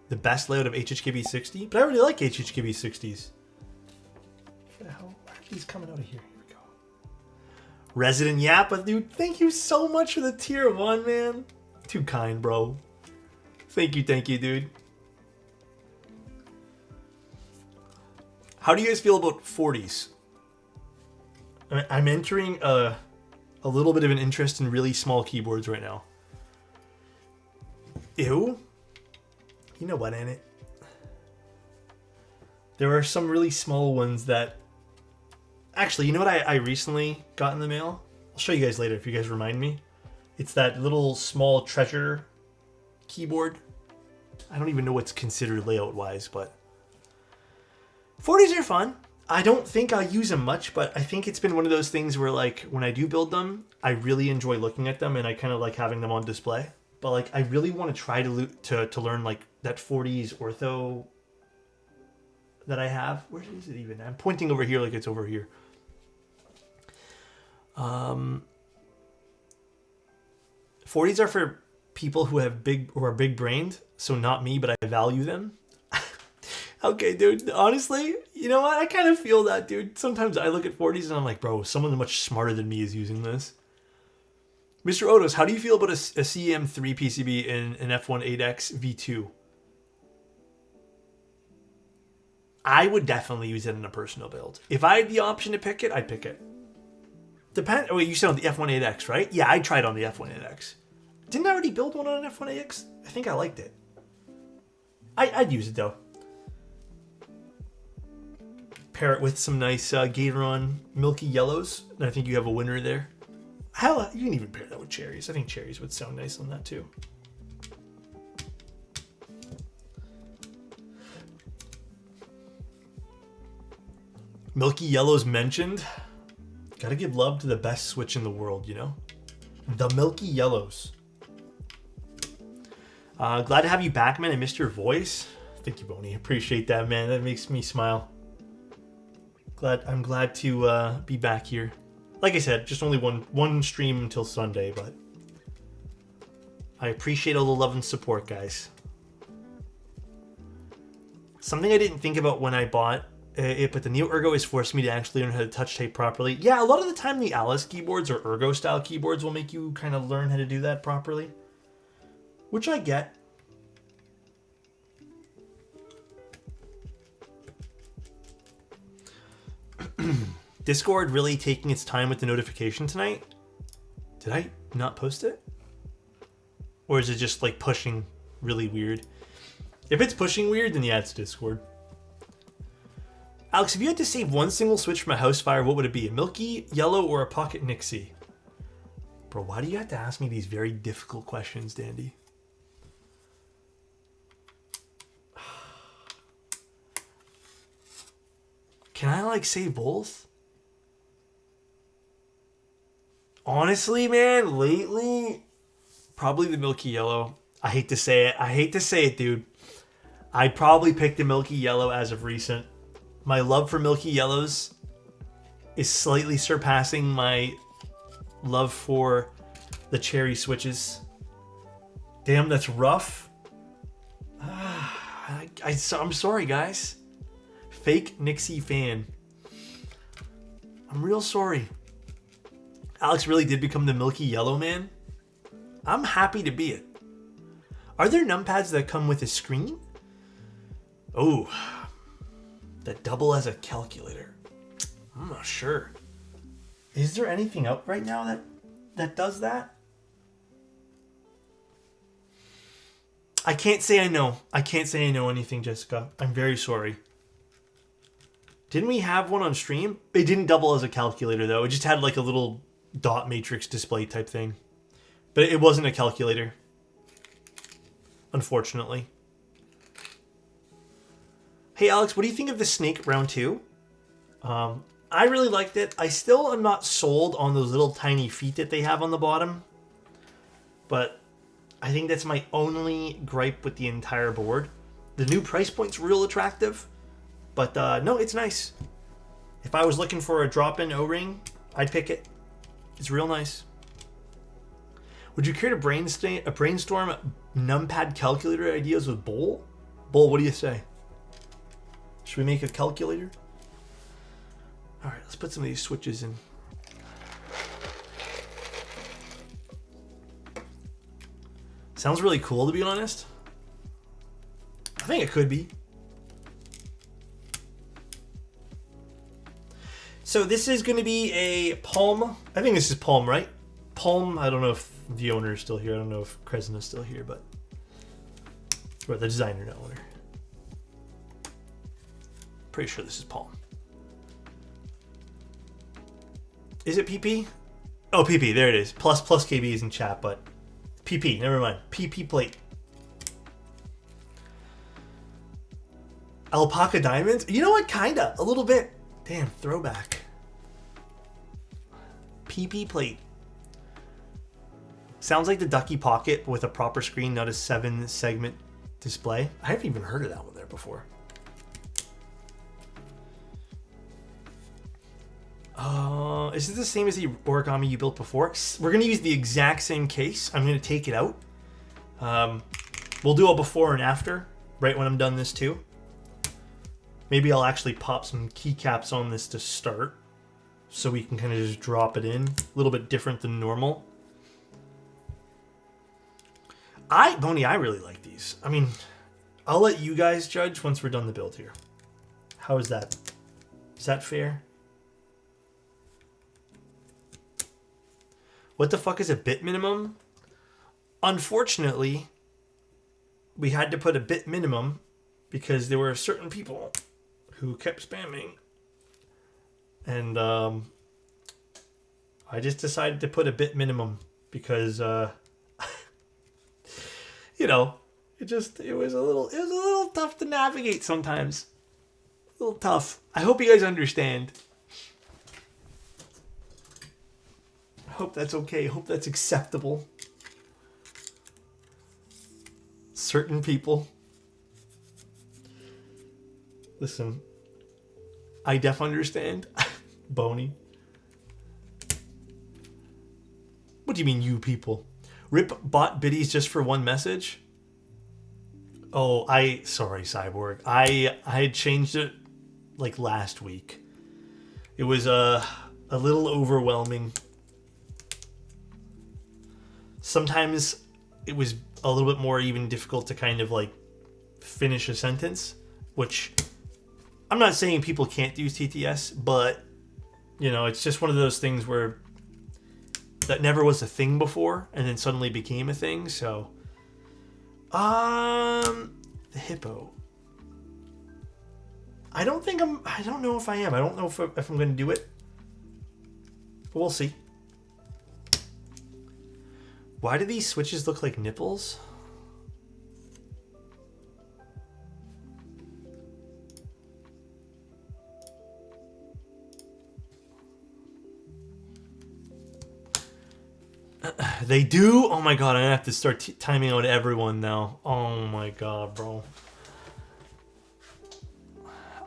the best layout of HHKB 60, but I really like HHKB 60s. What the hell? Why are these coming out of here? Here we go. Resident Yappa, dude, thank you so much for the tier 1, man. Too kind, bro. Thank you, dude. How do you guys feel about 40s? I'm entering a little bit of an interest in really small keyboards right now. Ew. You know what, ain't it? There are some really small ones that... Actually, you know what I recently got in the mail? I'll show you guys later if you guys remind me. It's that little small treasure keyboard. I don't even know what's considered layout-wise, but... 40s are fun. I don't think I'll use them much, but I think it's been one of those things where, like, when I do build them, I really enjoy looking at them, and I kind of like having them on display. But, like, I really want to try to learn, like, that 40s ortho that I have. Where is it even? I'm pointing over here like it's over here. 40s are for people who are big-brained, so not me, but I value them. Okay, dude, honestly, you know what? I kind of feel that, dude. Sometimes I look at 40s and I'm like, bro, someone much smarter than me is using this. Mr. Otos, how do you feel about a CM3 PCB in an F1.8X V2? I would definitely use it in a personal build. If I had the option to pick it, I'd pick it. Oh, wait, you said on the F1.8X, right? Yeah, I tried on the F1.8X. Didn't I already build one on an F1.8X? I think I liked it. I'd use it, though. Pair it with some nice Gateron milky yellows, and I think you have a winner there. Hell, you can even pair that with cherries. I think cherries would sound nice on that too. Milky yellows mentioned. Gotta give love to the best Switch in the world, you know? The Milky Yellows. Glad to have you back, man. I missed your voice. Thank you, Boney. Appreciate that, man. That makes me smile. I'm glad to be back here. Like I said, just only one stream until Sunday, but I appreciate all the love and support, guys. Something I didn't think about when I bought it, but the Neo Ergo has forced me to actually learn how to touch type properly. Yeah, a lot of the time the Alice keyboards or Ergo style keyboards will make you kind of learn how to do that properly, which I get. Discord really taking its time with the notification tonight? Did I not post it? Or is it just like pushing really weird? If it's pushing weird, then yeah, it's Discord. Alex, if you had to save one single Switch from a house fire, what would it be? A Milky, Yellow, or a Pocket Nixie? Bro, why do you have to ask me these very difficult questions, Dandy? Can I like save both? Honestly, man, lately, probably the Milky Yellow. I hate to say it. Dude. I'd probably pick the Milky Yellow as of recent. My love for Milky Yellows is slightly surpassing my love for the cherry Switches. Damn, that's rough. I'm sorry, guys. Fake Nixie fan. I'm real sorry. Alex really did become the Milky Yellow man. I'm happy to be it. Are there numpads that come with a screen? Oh, that double as a calculator. I'm not sure. Is there anything out right now that does that? I can't say I know. I can't say I know anything, Jessica. I'm very sorry. Didn't we have one on stream? It didn't double as a calculator, though. It just had like a little dot matrix display type thing. But it wasn't a calculator. Unfortunately. Hey, Alex, what do you think of the Snake Round 2? I really liked it. I still am not sold on those little tiny feet that they have on the bottom. But I think that's my only gripe with the entire board. The new price point's real attractive. But no, it's nice. If I was looking for a drop-in O-ring, I'd pick it. It's real nice. Would you care to brainstorm numpad calculator ideas with Bowl? Bowl, what do you say? Should we make a calculator? All right, let's put some of these switches in. Sounds really cool, to be honest. I think it could be. So this is going to be a Palm. I think this is Palm, right? Palm. I don't know if the owner is still here. I don't know if Kresna's still here, but or the designer, not owner. Pretty sure this is Palm. Is it PP? Oh, PP. There it is. Plus KB is in chat, but PP. Never mind. PP plate. Alpaca diamonds? You know what? Kinda. A little bit. Damn, throwback. PP plate. Sounds like the Ducky Pocket with a proper screen, not a 7-segment display. I haven't even heard of that one there before. Is it the same as the origami you built before? We're going to use the exact same case. I'm going to take it out. We'll do a before and after, right when I'm done this too. Maybe I'll actually pop some keycaps on this to start, so we can kind of just drop it in. A little bit different than normal. Boney, I really like these. I mean, I'll let you guys judge once we're done the build here. How is that? Is that fair? What the fuck is a bit minimum? Unfortunately, we had to put a bit minimum because there were certain people who kept spamming. And I just decided to put a bit minimum because you know, it was a little tough to navigate sometimes. A little tough. I hope you guys understand. I hope that's okay. I hope that's acceptable. Certain people. Listen, I definitely understand. Boney. What do you mean, you people? Rip bought biddies just for one message? Oh, sorry, Cyborg. I had changed it like last week. It was a little overwhelming. Sometimes it was a little bit more even difficult to kind of like finish a sentence, which I'm not saying people can't use TTS, but you know, it's just one of those things where that never was a thing before and then suddenly became a thing. So the hippo, I don't know if I am. I don't know if I'm going to do it, but we'll see. Why do these switches look like nipples? They do? Oh my god, I'm gonna have to start timing out everyone now. Oh my god, bro.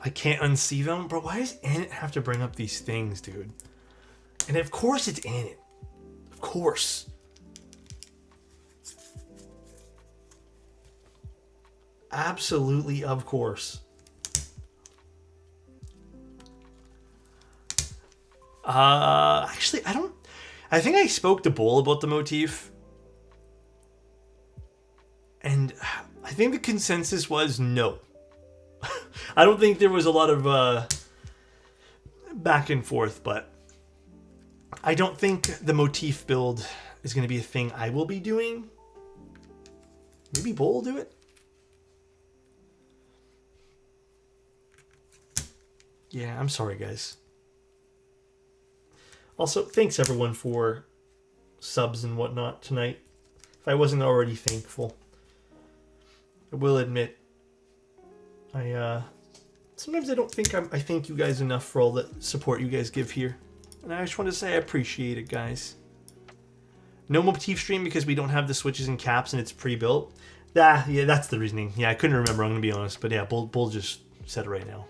I can't unsee them. Bro, why does Annette have to bring up these things, dude? And of course it's Annette. Of course. Absolutely, of course. Actually, I think I spoke to Bull about the motif. And I think the consensus was no. I don't think there was a lot of back and forth, but I don't think the motif build is going to be a thing I will be doing. Maybe Bull will do it. Yeah, I'm sorry, guys. Also, thanks everyone for subs and whatnot tonight. If I wasn't already thankful, I will admit, sometimes I don't think I thank you guys enough for all the support you guys give here, and I just want to say I appreciate it, guys. No motif stream because we don't have the switches and caps and it's pre-built. Yeah, that's the reasoning. Yeah, I couldn't remember. I'm gonna be honest, but yeah, Bull just said it right now.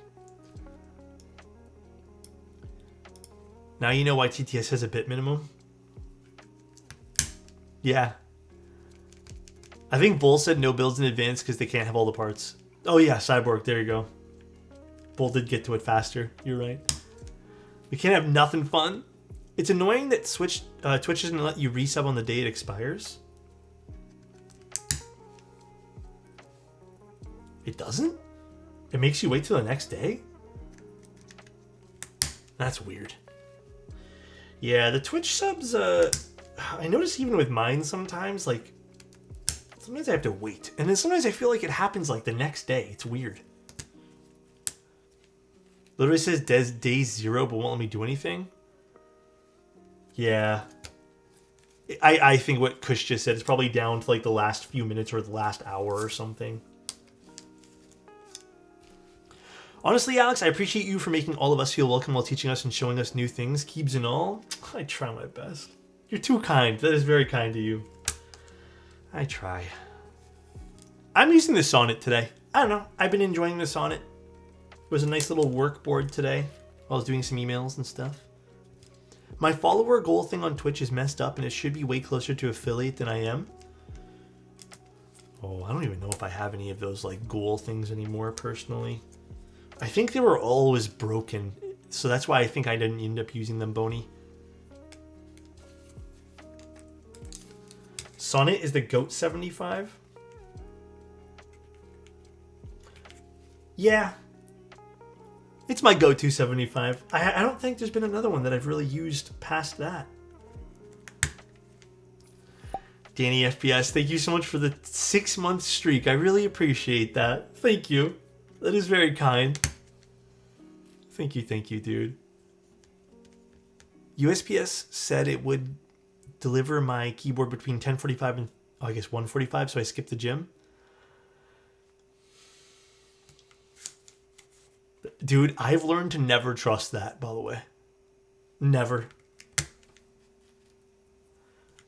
Now you know why TTS has a bit minimum. Yeah. I think Bull said no builds in advance because they can't have all the parts. Oh yeah, Cyborg, there you go. Bull did get to it faster. You're right. We can't have nothing fun. It's annoying that Twitch doesn't let you resub on the day it expires. It doesn't? It makes you wait till the next day? That's weird. Yeah, the Twitch subs, I notice even with mine sometimes, like, sometimes I have to wait. And then sometimes I feel like it happens like the next day. It's weird. Literally says day 0 but won't let me do anything. Yeah. I think what Kush just said is probably down to like the last few minutes or the last hour or something. Honestly, Alex, I appreciate you for making all of us feel welcome while teaching us and showing us new things. Keebs and all. I try my best. You're too kind. That is very kind of you. I try. I'm using the Sonnet today. I don't know. I've been enjoying the Sonnet. It was a nice little work board today while I was doing some emails and stuff. My follower goal thing on Twitch is messed up and it should be way closer to affiliate than I am. Oh, I don't even know if I have any of those like goal things anymore personally. I think they were always broken, so that's why I think I didn't end up using them, Boney. Sonnet is the GOAT 75? Yeah. It's my go-to 75. I don't think there's been another one that I've really used past that. Danny FPS, thank you so much for the 6-month streak. I really appreciate that. Thank you. That is very kind. Thank you, dude. USPS said it would deliver my keyboard between 10:45 and, oh, I guess 1:45, so I skipped the gym. Dude, I've learned to never trust that, by the way. Never.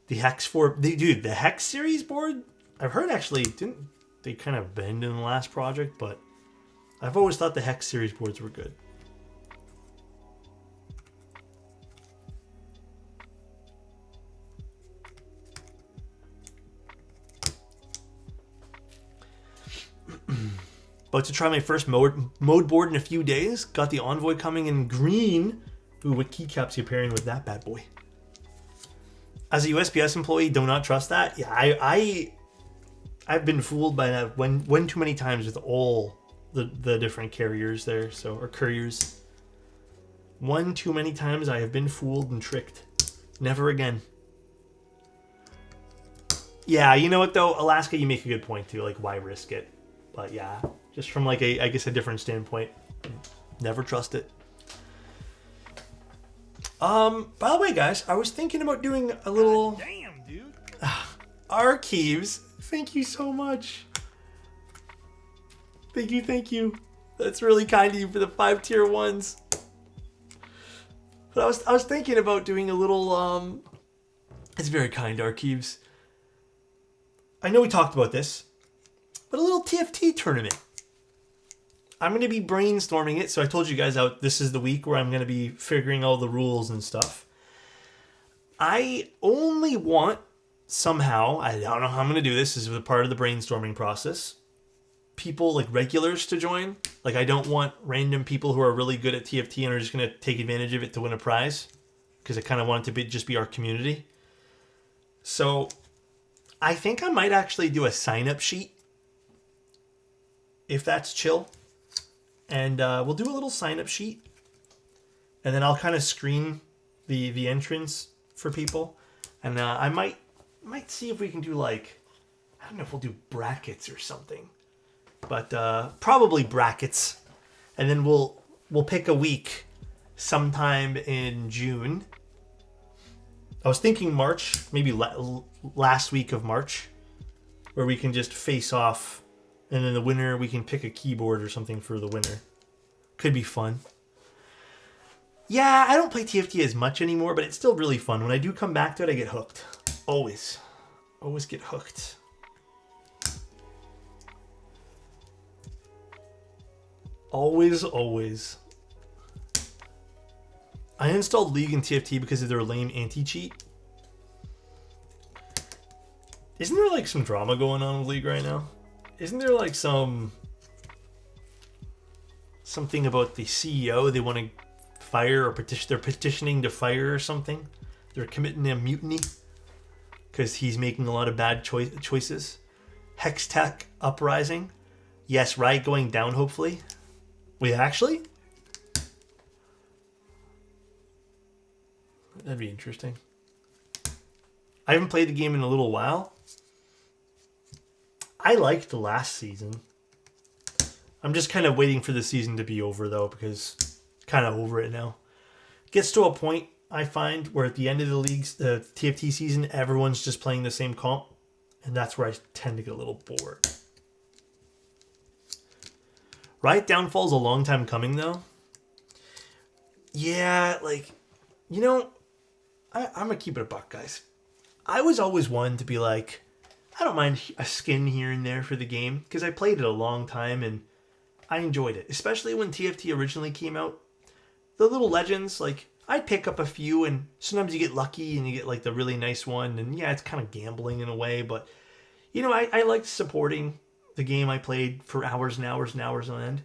The Hex 4... Dude, the Hex series board, I've heard actually, didn't they kind of bend in the last project, but I've always thought the Hex series boards were good. About to try my first mode board in a few days. Got the Envoy coming in green. Ooh, what keycaps are you pairing with that bad boy? As a USPS employee, do not trust that. Yeah, I've been fooled by that one too many times with all the different carriers there, so, or couriers. One too many times I have been fooled and tricked. Never again. Yeah, you know what though, Alaska, you make a good point too. Like, why risk it? But yeah, just from like I guess a different standpoint, never trust it. By the way, guys, I was thinking about doing a little. God damn, dude. Archives. Thank you so much. Thank you. That's really kind of you for the 5 tier 1s. But I was thinking about doing a little. It's very kind, Archives. I know we talked about this. But a little TFT tournament. I'm going to be brainstorming it. So I told you guys out this is the week where I'm going to be figuring all the rules and stuff. I only want somehow, I don't know how I'm going to do this. This is a part of the brainstorming process. People like regulars to join. Like I don't want random people who are really good at TFT and are just going to take advantage of it to win a prize. Because I kind of want it to just be our community. So I think I might actually do a sign-up sheet. If that's chill. And we'll do a little sign-up sheet. And then I'll kind of screen the entrance for people. And I might see if we can do like, I don't know if we'll do brackets or something. But probably brackets. And then we'll pick a week sometime in June. I was thinking March, maybe last week of March. Where we can just face off. And then the winner, we can pick a keyboard or something for the winner. Could be fun. Yeah, I don't play TFT as much anymore, but it's still really fun. When I do come back to it, I get hooked. Always. Always get hooked. Always. I installed League and TFT because of their lame anti-cheat. Isn't there like some drama going on with League right now? Isn't there like something about the CEO they want to fire, or they're petitioning to fire or something? They're committing a mutiny because he's making a lot of bad choices. Hex Tech uprising. Yes, Riot going down, hopefully. Wait, actually? That'd be interesting. I haven't played the game in a little while. I liked the last season. I'm just kind of waiting for the season to be over, though, because kind of over it now. Gets to a point, I find, where at the end of the league's TFT season, everyone's just playing the same comp. And that's where I tend to get a little bored. Riot downfall's a long time coming, though. Yeah, like, you know, I'm going to keep it a buck, guys. I was always one to be like, I don't mind a skin here and there for the game, because I played it a long time and I enjoyed it. Especially when TFT originally came out. The little legends, like, I'd pick up a few, and sometimes you get lucky and you get like the really nice one, and yeah, it's kind of gambling in a way, but you know, I liked supporting the game I played for hours and hours and hours on end.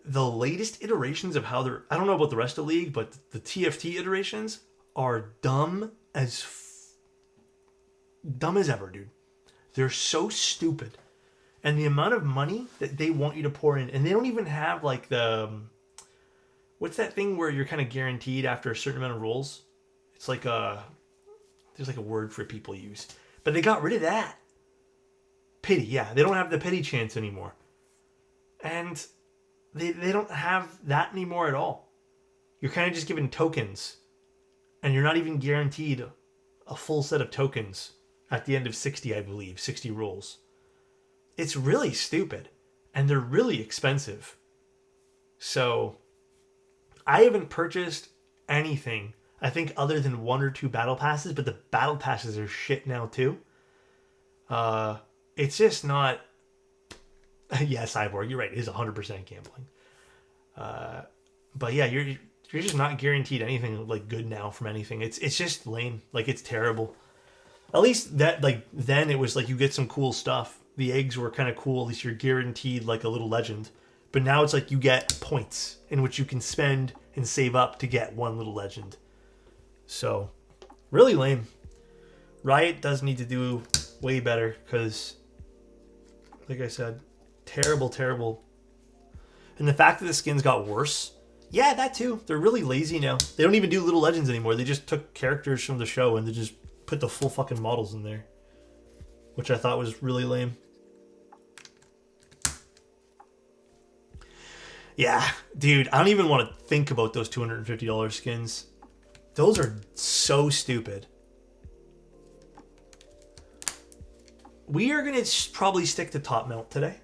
The latest iterations of how they're, I don't know about the rest of the league, but the TFT iterations are dumb as ever, dude. They're so stupid. And the amount of money that they want you to pour in, and they don't even have like the, what's that thing where you're kind of guaranteed after a certain amount of rolls? It's like there's like a word for people use. But they got rid of that. Pity, yeah. They don't have the pity chance anymore. And they don't have that anymore at all. You're kind of just given tokens. And you're not even guaranteed a full set of tokens at the end of 60, I believe. 60 rolls. It's really stupid. And they're really expensive. So I haven't purchased anything, I think, other than 1 or 2 battle passes, but the battle passes are shit now too. It's just not. Yeah, Cyborg, you're right. It is 100% gambling. But yeah, you're just not guaranteed anything like good now from anything. It's just lame. Like, it's terrible. At least that, like, then it was like you get some cool stuff. The eggs were kind of cool. At least you're guaranteed like a little legend. But now it's like you get points in which you can spend and save up to get one little legend. So, really lame. Riot does need to do way better because, like I said, terrible, terrible. And the fact that the skins got worse, yeah, that too. They're really lazy now. They don't even do little legends anymore. They just took characters from the show and they just put the full fucking models in there, which I thought was really lame. Yeah, dude, I don't even want to think about those $250 skins. Those are so stupid. We are going to probably stick to top mount today.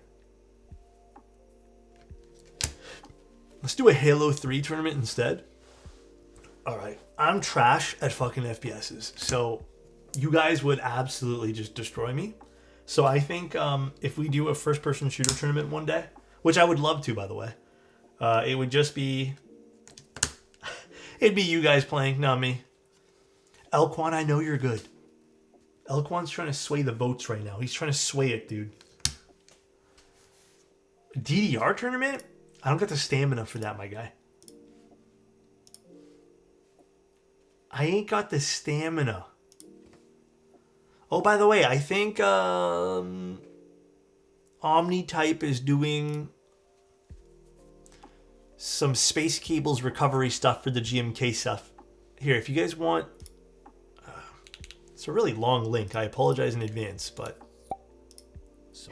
Let's do a Halo 3 tournament instead. Alright, I'm trash at fucking FPSs, so you guys would absolutely just destroy me. So I think if we do a first-person shooter tournament one day, which I would love to, by the way, it would just be... It'd be you guys playing, not me. Elquan, I know you're good. Elquan's trying to sway the votes right now. He's trying to sway it, dude. DDR tournament? I don't got the stamina for that, my guy. I ain't got the stamina. Oh, by the way, I think Omni-Type is doing some space cables recovery stuff for the GMK stuff. Here, if you guys want... it's a really long link. I apologize in advance, but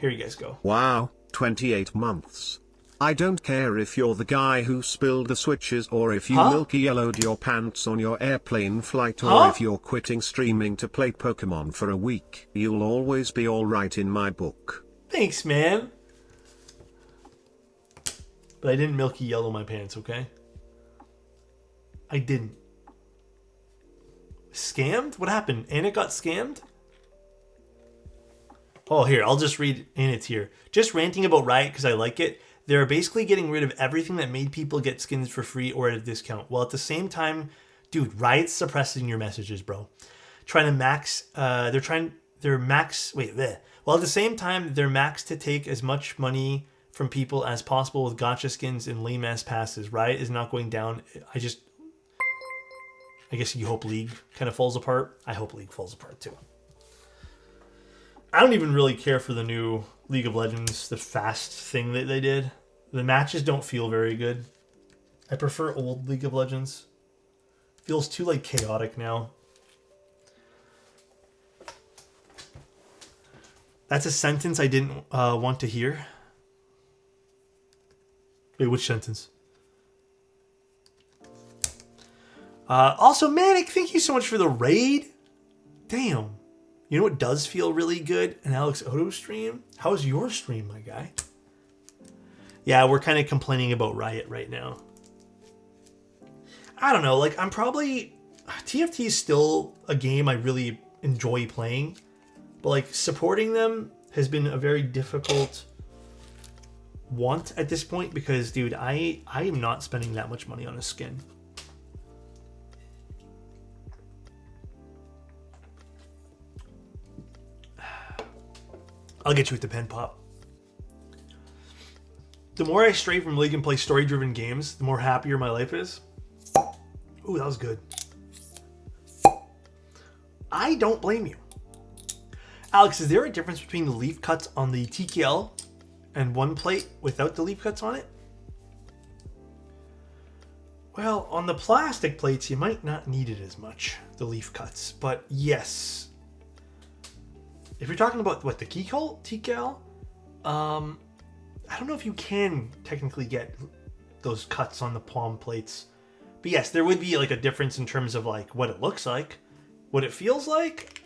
here you guys go. Wow, 28 months. I don't care if you're the guy who spilled the switches or if you milky yellowed your pants on your airplane flight or if you're quitting streaming to play Pokemon for a week. You'll always be alright in my book. Thanks, man. But I didn't milky yellow my pants, okay? I didn't. Scammed? What happened? Anna got scammed? Oh, here, I'll just read Anna's here. Just ranting about Riot because I like it. They're basically getting rid of everything that made people get skins for free or at a discount. While at the same time, dude, Riot's suppressing your messages, bro. Trying to max, they're max, wait, bleh. While at the same time, they're max to take as much money from people as possible with gacha skins and lame ass passes. Riot is not going down. I guess you hope League kind of falls apart. I hope League falls apart too. I don't even really care for the new League of Legends, the fast thing that they did. The matches don't feel very good. I prefer old League of Legends. Feels too like chaotic now. That's a sentence I didn't want to hear. Wait, which sentence? Also, Manic, thank you so much for the raid. Damn. You know what does feel really good? An Alexotos stream? How's your stream, my guy? Yeah, we're kind of complaining about Riot right now. I don't know, like, I'm probably... TFT is still a game I really enjoy playing. But, like, supporting them has been a very difficult want at this point because, dude, I am not spending that much money on a skin. I'll get you with the pen pop. The more I stray from League and play story-driven games, the more happier my life is. Ooh, that was good. I don't blame you. Alex, is there a difference between the leaf cuts on the TKL and one plate without the leaf cuts on it? Well, on the plastic plates, you might not need it as much, the leaf cuts. But yes. If you're talking about, what, the TKL? I don't know if you can technically get those cuts on the palm plates. But yes, there would be like a difference in terms of like what it looks like. What it feels like.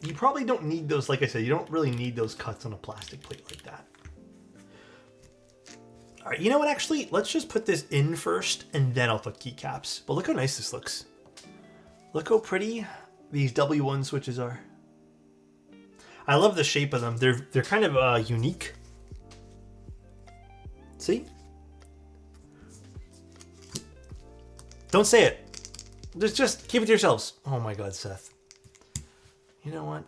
You probably don't need those, like I said, you don't really need those cuts on a plastic plate like that. Alright, you know what, actually? Let's just put this in first, and then I'll put keycaps. But look how nice this looks. Look how pretty these W1 switches are. I love the shape of them. They're kind of unique. See? Don't say it. Just keep it to yourselves. Oh my god, Seth. You know what?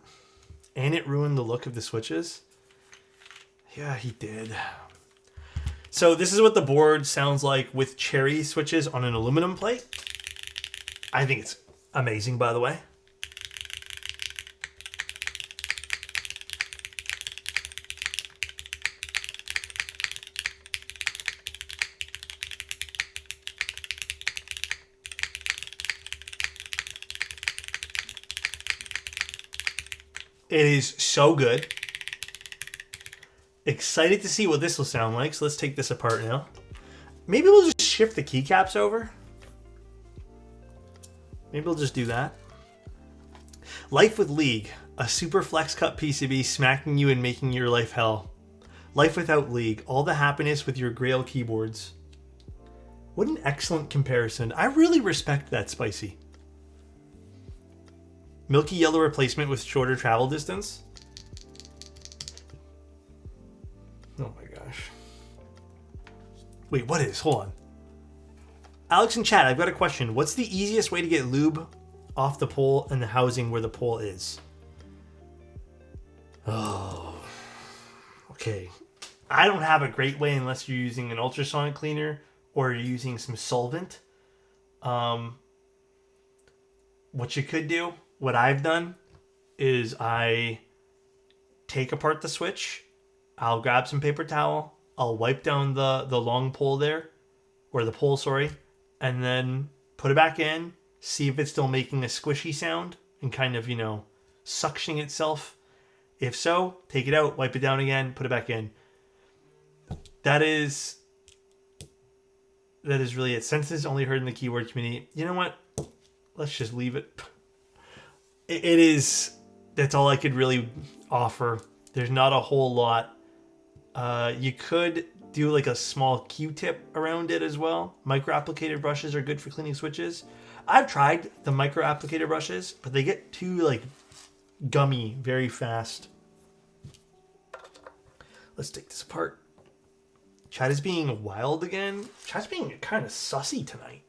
And it ruined the look of the switches. Yeah, he did. So this is what the board sounds like with cherry switches on an aluminum plate. I think it's amazing, by the way. It is so good. Excited to see what this will sound like. So let's take this apart now. Maybe we'll just shift the keycaps over. Maybe we'll just do that. Life with League. A super flex cut PCB smacking you and making your life hell. Life without League. All the happiness with your Grail keyboards. What an excellent comparison. I really respect that, Spicy. Milky yellow replacement with shorter travel distance. Oh my gosh. Wait, what is? Hold on. Alex in chat, I've got a question. What's the easiest way to get lube off the pole and the housing where the pole is? Oh. Okay. I don't have a great way unless you're using an ultrasonic cleaner or you're using some solvent. What you could do, what I've done, is I take apart the switch. I'll grab some paper towel. I'll wipe down the long pole there, or the pole, sorry, and then put it back in, see if it's still making a squishy sound and kind of, you know, suctioning itself. If so, take it out, wipe it down again, put it back in. That is really it. Sentences only heard in the keyword community. You know what? Let's just leave it. It is, that's all I could really offer. There's not a whole lot. You could do like a small Q-tip around it as well. Micro-applicator brushes are good for cleaning switches. I've tried the micro-applicator brushes, but they get too like gummy very fast. Let's take this apart. Chat is being wild again. Chat's being kind of sussy tonight.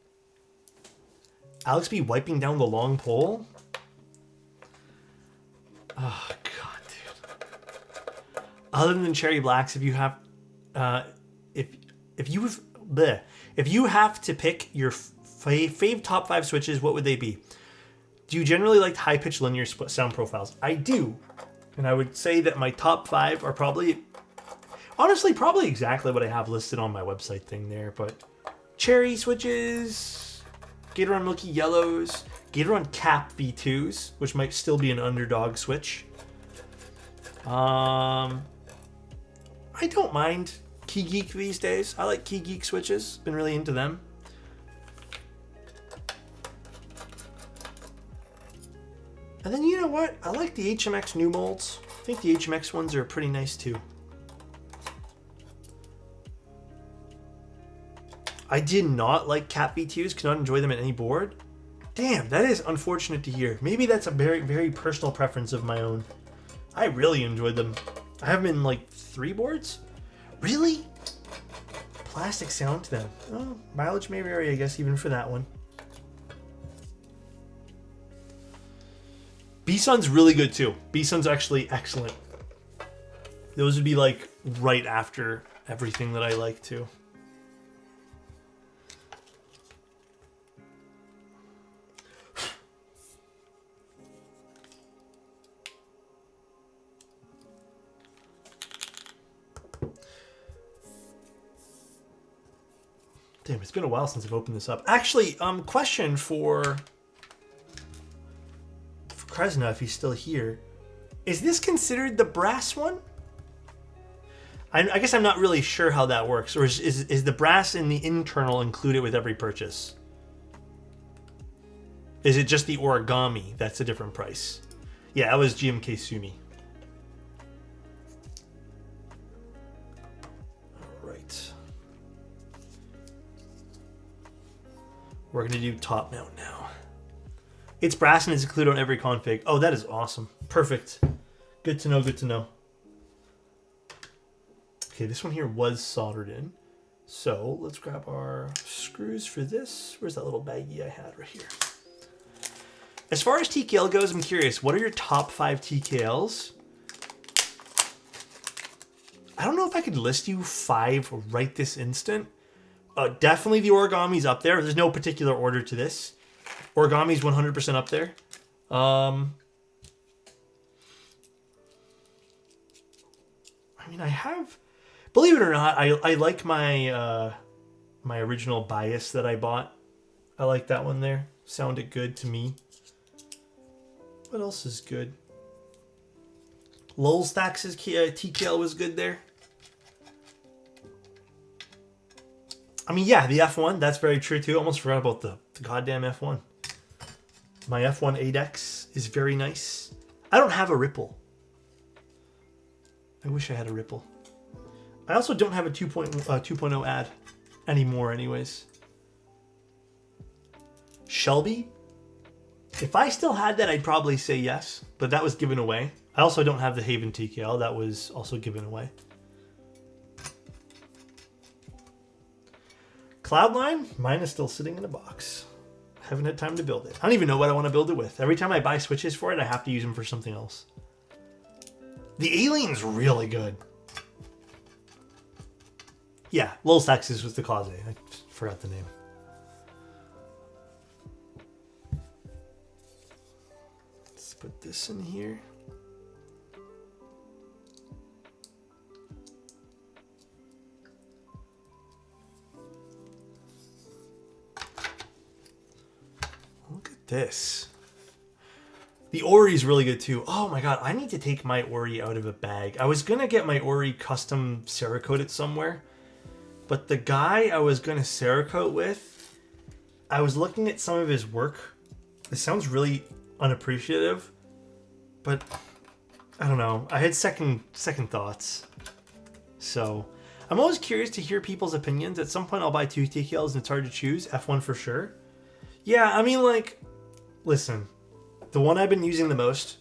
Alex be wiping down the long pole. Oh god, dude. Other than cherry blacks, if you have, if you have to pick your fave top 5 switches, what would they be? Do you generally like high pitched linear sound profiles? I do, and I would say that my top 5 are probably, honestly, probably exactly what I have listed on my website thing there. But cherry switches, Gatoron Milky Yellows, Gatoron Cap V2s, which might still be an underdog switch. I don't mind Key Geek these days. I like Key Geek switches. Been really into them. And then you know what? I like the HMX new molds. I think the HMX ones are pretty nice too. I did not like Cap V2s, could not enjoy them at any board. Damn, that is unfortunate to hear. Maybe that's a very, very personal preference of my own. I really enjoyed them. I have them in like 3 boards. Really? Plastic sound to them. Oh, mileage may vary, I guess, even for that one. B-Sun's really good too. B-Sun's actually excellent. Those would be like right after everything that I like too. Damn, it's been a while since I've opened this up. Actually, question for Kresna, if he's still here. Is this considered the brass one? I guess I'm not really sure how that works. Or is the brass in the internal included with every purchase? Is it just the origami that's a different price? Yeah, that was GMK Sumi. Alright. We're going to do top mount now. It's brass and it's included on every config. Oh, that is awesome. Perfect. Good to know, good to know. Okay, this one here was soldered in. So let's grab our screws for this. Where's that little baggie I had right here? As far as TKL goes, I'm curious, what are your top 5 TKLs? I don't know if I could list you 5 right this instant. Definitely the origami's up there. There's no particular order to this. Origami's 100% up there. I mean, I have... Believe it or not, I like my my original bias that I bought. I like that one there. Sounded good to me. What else is good? Lulstax's TKL was good there. I mean, yeah, the F1, that's very true too. Almost forgot about the goddamn F1. My F1 8X is very nice. I don't have a Ripple. I wish I had a Ripple. I also don't have a 2.0 ad anymore anyways. Shelby? If I still had that, I'd probably say yes, but that was given away. I also don't have the Haven TKL. That was also given away. Cloud9? Mine is still sitting in a box. Haven't had time to build it. I don't even know what I want to build it with. Every time I buy switches for it, I have to use them for something else. The Alien's really good. Yeah, Lulstax's was the cause. I forgot the name. Let's put this in here. Look at this. The Ori's really good too. Oh my god, I need to take my Ori out of a bag. I was gonna get my Ori custom Cerakoted somewhere, but the guy I was gonna Cerakote with, I was looking at some of his work. This sounds really unappreciative, but I don't know. I had second thoughts. So I'm always curious to hear people's opinions. At some point I'll buy 2 TKLs and it's hard to choose. F1 for sure. Yeah, I mean, like, listen, the one I've been using the most,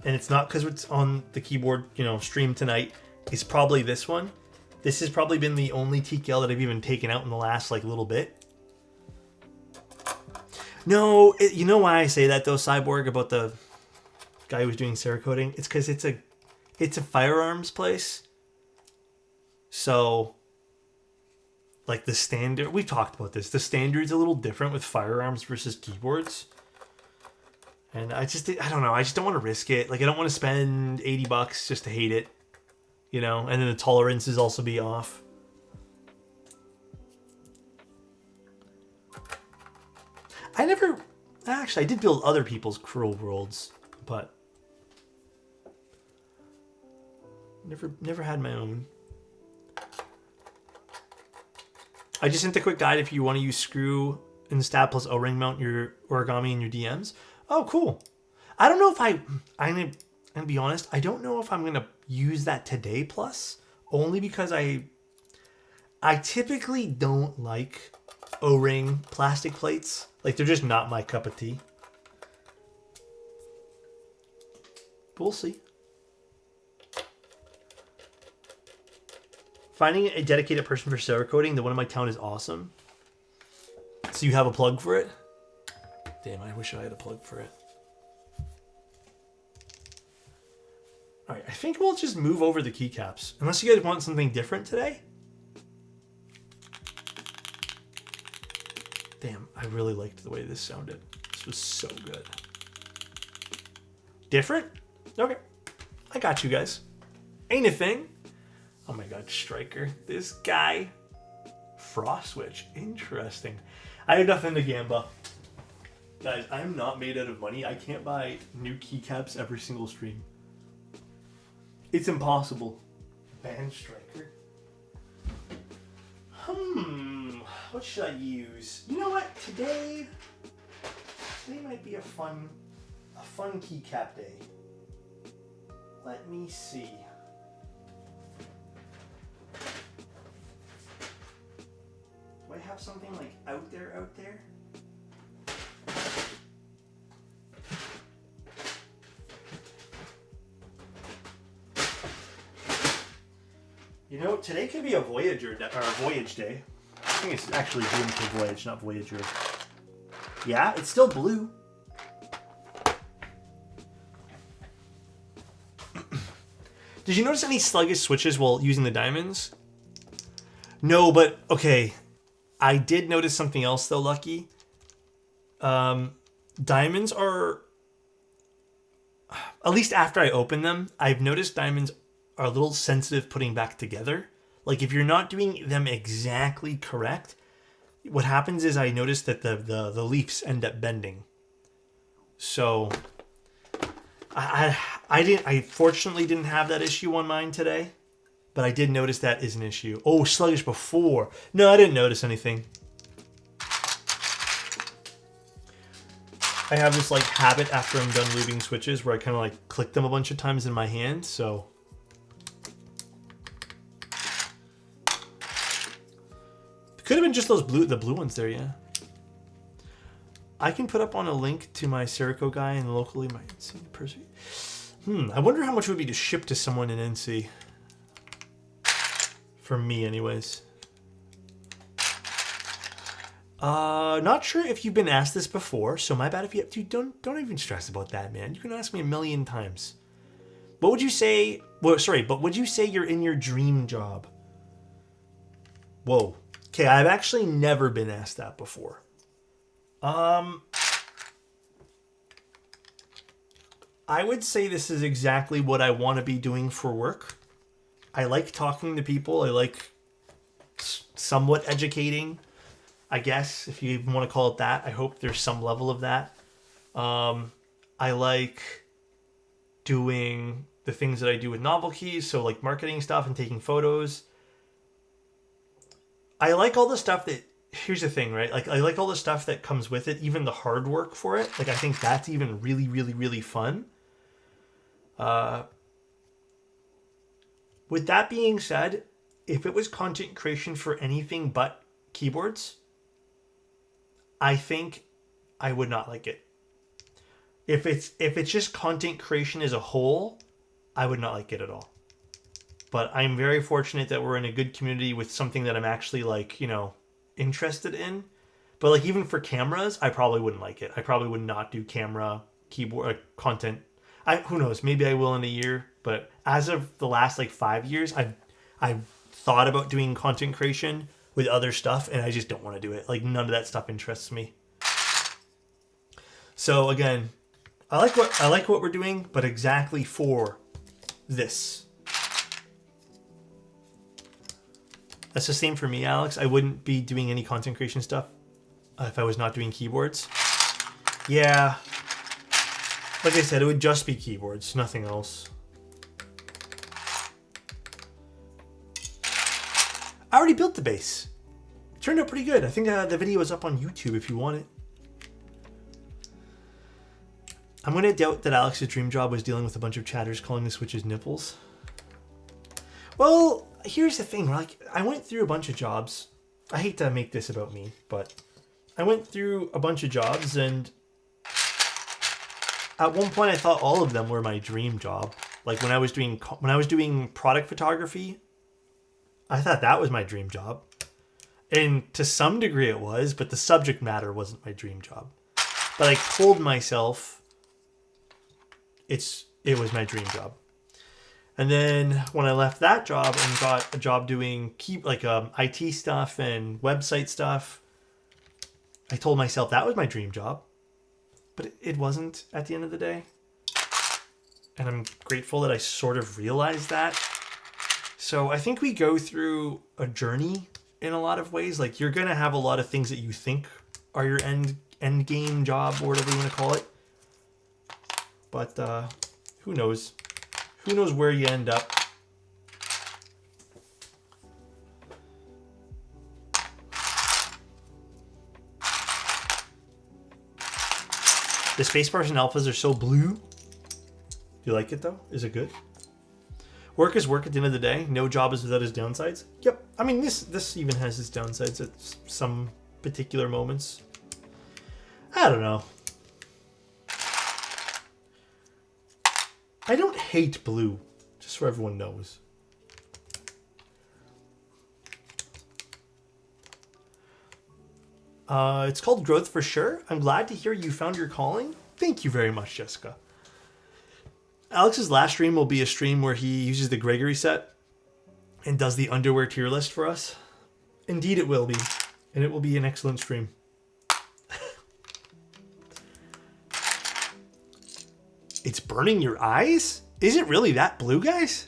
and it's not because it's on the keyboard, you know, stream tonight, is probably this one. This has probably been the only TKL that I've even taken out in the last like little bit. No, you know why I say that though, Cyborg, about the guy who was doing Cerakoting? It's because it's a firearms place. So, like the standard, we've talked about this. The standard's a little different with firearms versus keyboards. And I don't know. I just don't want to risk it. Like, I don't want to spend $80 just to hate it, you know. And then the tolerances also be off. I did build other people's Cruel Worlds, but never had my own. I just sent a quick guide if you want to use screw and stab plus O-ring mount your origami in your DMs. Oh, cool. I don't know if I'm going to be honest, I don't know if I'm going to use that today plus, only because I typically don't like O-ring plastic plates. Like, they're just not my cup of tea. But we'll see. Finding a dedicated person for Cerakoting, the one in my town, is awesome. So you have a plug for it? Damn, I wish I had a plug for it. Alright, I think we'll just move over the keycaps. Unless you guys want something different today. Damn, I really liked the way this sounded. This was so good. Different? Okay. I got you guys. Ain't a thing. Oh my god, Striker. This guy. Frost Switch. Interesting. I have nothing to Gamba. Guys, I'm not made out of money. I can't buy new keycaps every single stream. It's impossible. Band Striker. What should I use? You know what? Today might be a fun keycap day. Let me see. Do I have something like out there? You know, today could be a Voyager or a Voyage day. I think it's actually doomed for Voyage, not Voyager. Yeah, it's still blue. Did you notice any sluggish switches while using the diamonds? No, but okay. I did notice something else though, Lucky. Diamonds are, at least after I open them, I've noticed diamonds are a little sensitive putting back together. Like, if you're not doing them exactly correct, what happens is I noticed that the leaves end up bending. So I fortunately didn't have that issue on mine today, but I did notice that is an issue. Oh, sluggish before. No, I didn't notice anything. I have this like habit after I'm done lubing switches where I kind of like click them a bunch of times in my hand, so could have been just the blue ones there, yeah. I can put up on a link to my Cerakote guy and locally my NC person. I wonder how much it would be to ship to someone in NC. For me, anyways. Not sure if you've been asked this before, so my bad if you have to. Don't even stress about that, man. You can ask me a million times. What would you say? Well, sorry, but would you say you're in your dream job? Whoa. Okay, I've actually never been asked that before. I would say this is exactly what I want to be doing for work. I like talking to people. I like somewhat educating, I guess, if you even want to call it that. I hope there's some level of that. I like doing the things that I do with novel keys, so like marketing stuff and taking photos. I like all the stuff that, here's the thing, right? Like, I like all the stuff that comes with it, even the hard work for it. Like, I think that's even really, really, really fun. With that being said, if it was content creation for anything but keyboards, I think I would not like it. If it's just content creation as a whole, I would not like it at all. but I'm very fortunate that we're in a good community with something that I'm actually like, you know, interested in. But like even for cameras, I probably wouldn't like it. I probably would not do camera keyboard content. Who knows? Maybe I will in a year. But as of the last like 5 years, I've thought about doing content creation with other stuff, and I just don't want to do it. Like none of that stuff interests me. So again, I like what we're doing, but exactly for this. That's the same for me, Alex. I wouldn't be doing any content creation stuff if I was not doing keyboards. Yeah. Like I said, it would just be keyboards, nothing else. I already built the base. It turned out pretty good. I think the video is up on YouTube if you want it. I'm going to doubt that Alex's dream job was dealing with a bunch of chatters calling the switches nipples. Well, here's the thing. Like, I went through a bunch of jobs. I hate to make this about me, but I went through a bunch of jobs, and at one point I thought all of them were my dream job. Like when I was doing product photography, I thought that was my dream job. And to some degree it was, but the subject matter wasn't my dream job. But I told myself it was my dream job. And then when I left that job and got a job doing IT stuff and website stuff, I told myself that was my dream job. But it wasn't at the end of the day. And I'm grateful that I sort of realized that. So I think we go through a journey in a lot of ways. Like you're going to have a lot of things that you think are your end game job or whatever you want to call it. But who knows? Who knows where you end up? The spacebars and alphas are so blue. Do you like it though? Is it good? Work is work at the end of the day. No job is without its downsides. Yep. I mean, this even has its downsides at some particular moments. I don't know. I don't hate blue, just so everyone knows. It's called growth for sure. I'm glad to hear you found your calling. Thank you very much, Jessica. Alex's last stream will be a stream where he uses the Gregory set and does the underwear tier list for us. Indeed it will be. And it will be an excellent stream. It's burning your eyes? Is it really that blue, guys?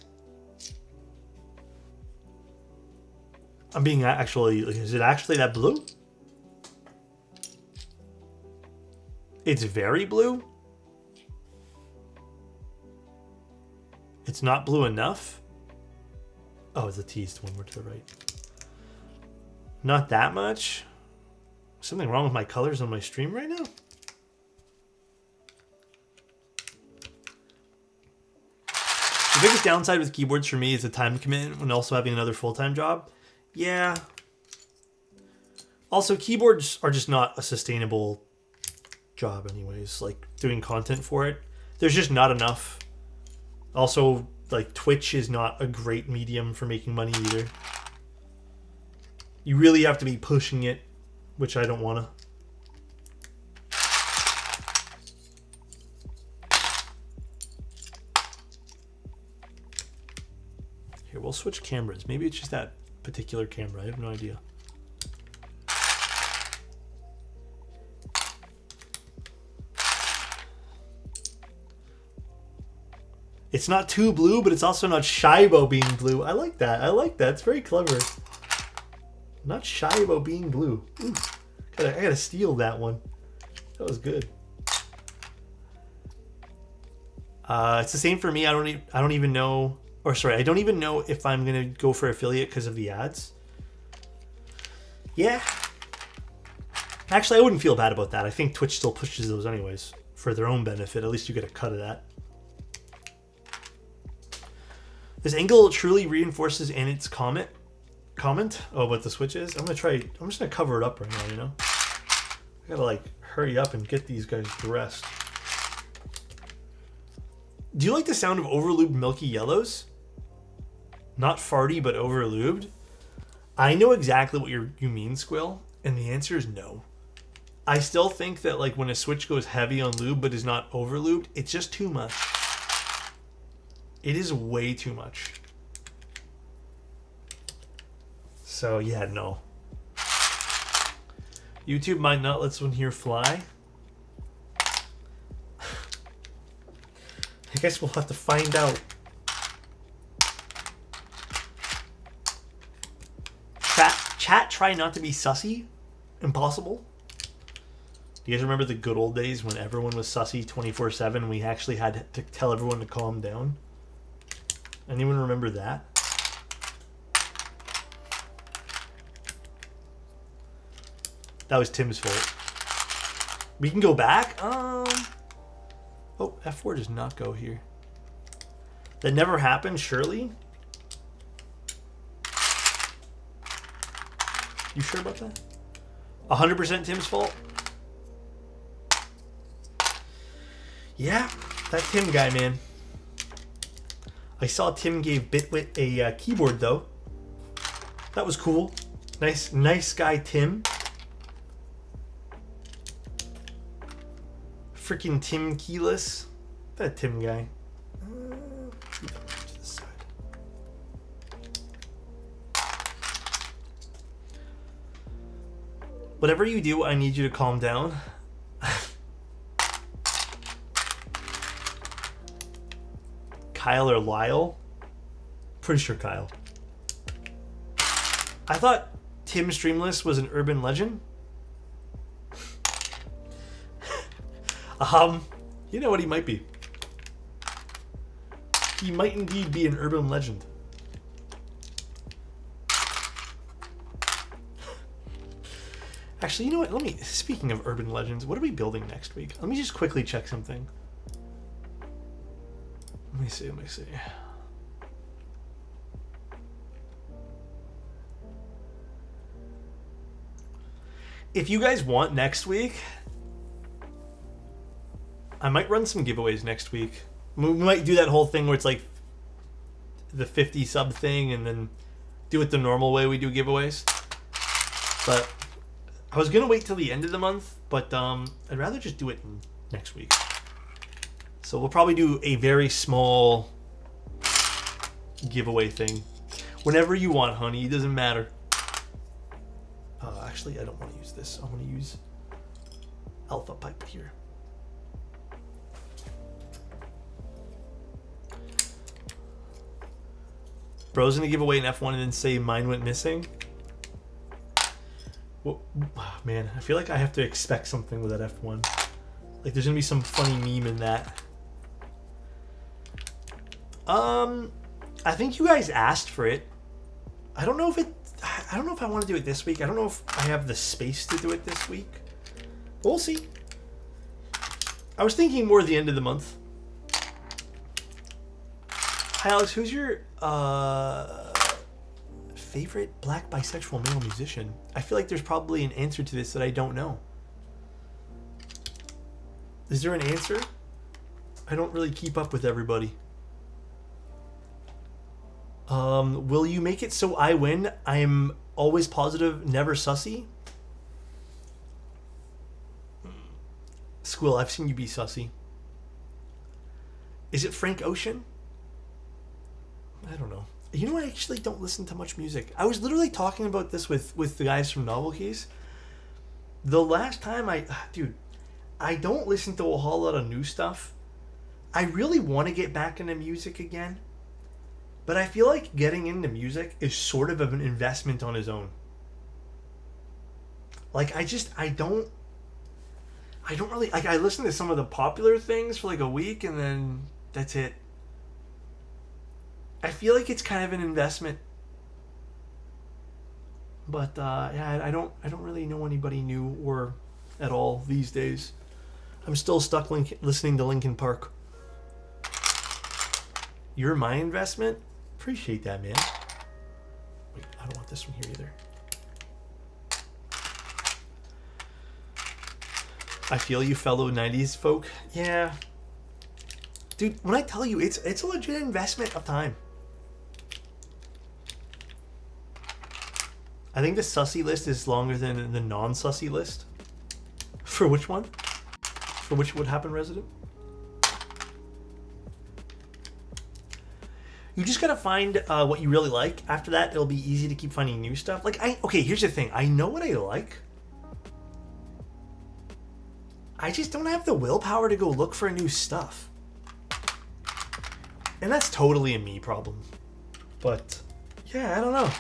I'm being actually... Is it actually that blue? It's very blue? It's not blue enough? Oh, it's a teased one more to the right. Not that much? Something wrong with my colors on my stream right now? The biggest downside with keyboards for me is the time commitment when also having another full-time job. Yeah. Also, keyboards are just not a sustainable job anyways. Like, doing content for it. There's just not enough. Also, like, Twitch is not a great medium for making money either. You really have to be pushing it, which I don't want to. Here, we'll switch cameras. Maybe it's just that particular camera. I have no idea. It's not too blue, but it's also not shy about being blue. I like that. I like that. It's very clever. Not shy about being blue. Ooh, I gotta steal that one. That was good. It's the same for me. I don't even know. Or sorry, I don't even know if I'm gonna go for affiliate because of the ads. Yeah. Actually, I wouldn't feel bad about that. I think Twitch still pushes those anyways for their own benefit. At least you get a cut of that. This angle truly reinforces Annette's comment. Oh, what the switch is? I'm just gonna cover it up right now, you know? I gotta like hurry up and get these guys dressed. Do you like the sound of overlooped milky yellows? Not farty, but over lubed? I know exactly what you mean, Squill, and the answer is no. I still think that like when a Switch goes heavy on lube but is not over lubed, it's just too much. It is way too much. So yeah, no. YouTube might not let this one here fly. I guess we'll have to find out. Chat, try not to be sussy. Impossible. Do you guys remember the good old days when everyone was sussy 24/7? We actually had to tell everyone to calm down. Anyone remember that? That was Tim's fault. We can go back. Oh, F4 does not go here. That never happened, surely. You sure about that? 100% Tim's fault? Yeah, that Tim guy, man. I saw Tim gave Bitwit a keyboard, though. That was cool. Nice guy, Tim. Freaking Tim Keyless. That Tim guy. To the side. Whatever you do, I need you to calm down. Kyle or Lyle? Pretty sure Kyle. I thought Tim Streamless was an urban legend. You know what, he might be. He might indeed be an urban legend. Actually, you know what? Speaking of urban legends, what are we building next week? Let me just quickly check something. Let me see. If you guys want next week, I might run some giveaways next week. We might do that whole thing where it's like the 50 sub thing and then do it the normal way we do giveaways. But I was going to wait till the end of the month, but I'd rather just do it next week. So we'll probably do a very small giveaway thing. Whenever you want, honey. It doesn't matter. Actually, I don't want to use this. I want to use Alpha Pipe here. Bro's gonna give away an F1 and then say mine went missing. Well, man, I feel like I have to expect something with that F1. Like there's gonna be some funny meme in that. I think you guys asked for it. I don't know if I want to do it this week. I don't know if I have the space to do it this week. We'll see. I was thinking more the end of the month. Hi Alex, who's your favorite black bisexual male musician? I feel like there's probably an answer to this that I don't know. Is there an answer? I don't really keep up with everybody. Will you make it so I win? I'm always positive, never sussy. Squill, I've seen you be sussy. Is it Frank Ocean? I don't know. You know, I actually don't listen to much music. I was literally talking about this with the guys from Novel Keys. The last time I don't listen to a whole lot of new stuff. I really want to get back into music again. But I feel like getting into music is sort of an investment on its own. Like, I don't really, like, I listen to some of the popular things for like a week and then that's it. I feel like it's kind of an investment. But, yeah, I don't really know anybody new or at all these days. I'm still stuck listening to Linkin Park. You're my investment? Appreciate that, man. Wait, I don't want this one here either. I feel you, fellow 90s folk. Yeah. Dude, when I tell you, it's a legit investment of time. I think the sussy list is longer than the non-sussy list. For which one? For which would happen resident? You just gotta find what you really like. After that, it'll be easy to keep finding new stuff. Like, okay, here's the thing. I know what I like. I just don't have the willpower to go look for new stuff. And that's totally a me problem. But, yeah, I don't know.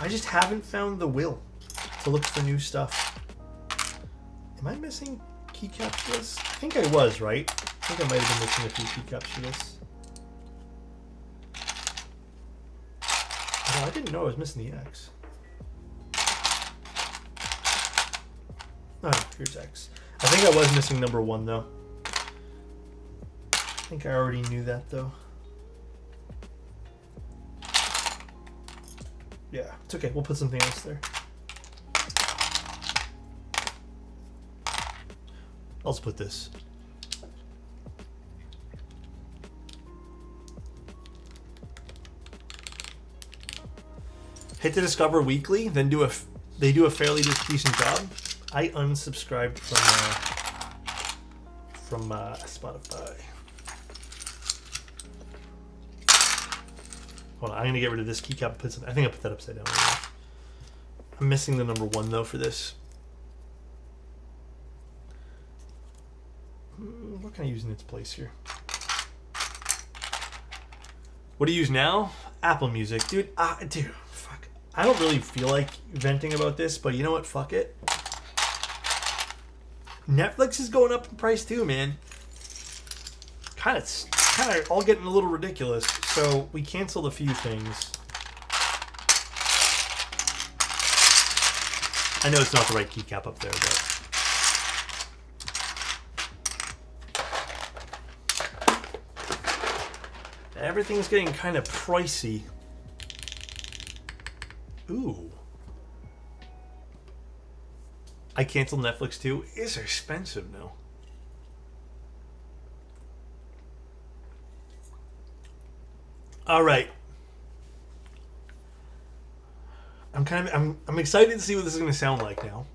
I just haven't found the will to look for new stuff. Am I missing keycaps for this? I think I was, right? I think I might have been missing a few keycaps for this. Oh, I didn't know I was missing the X. Oh, no, here's X. I think I was missing number 1, though. I think I already knew that, though. Yeah, it's okay. We'll put something else there. I'll just put this. Hit the Discover weekly, then they do a fairly decent job. I unsubscribed from Spotify. Hold on, I'm gonna get rid of this keycap and put something. I think I put that upside down. I'm missing the number 1 though for this. What can I use in its place here? What do you use now? Apple Music, dude. Dude, fuck. I don't really feel like venting about this, but you know what? Fuck it. Netflix is going up in price too, man. Kind of all getting a little ridiculous. So we canceled a few things. I know it's not the right keycap up there, but everything's getting kind of pricey. Ooh. I canceled Netflix too. It's expensive now. All right. I'm excited to see what this is going to sound like now,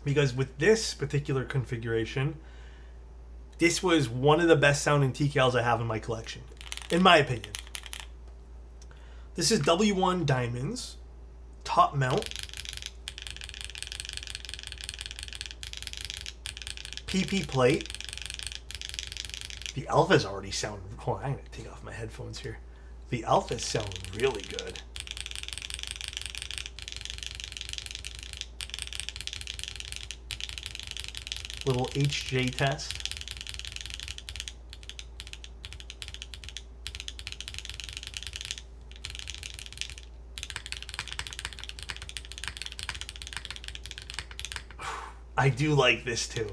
because with this particular configuration, this was one of the best sounding TKLs I have in my collection, in my opinion. This is W1 Diamonds, top mount, PP plate. The alphas already sound. Hold on, I'm gonna take off my headphones here. The alphas sound really good. Little HJ test. I do like this too.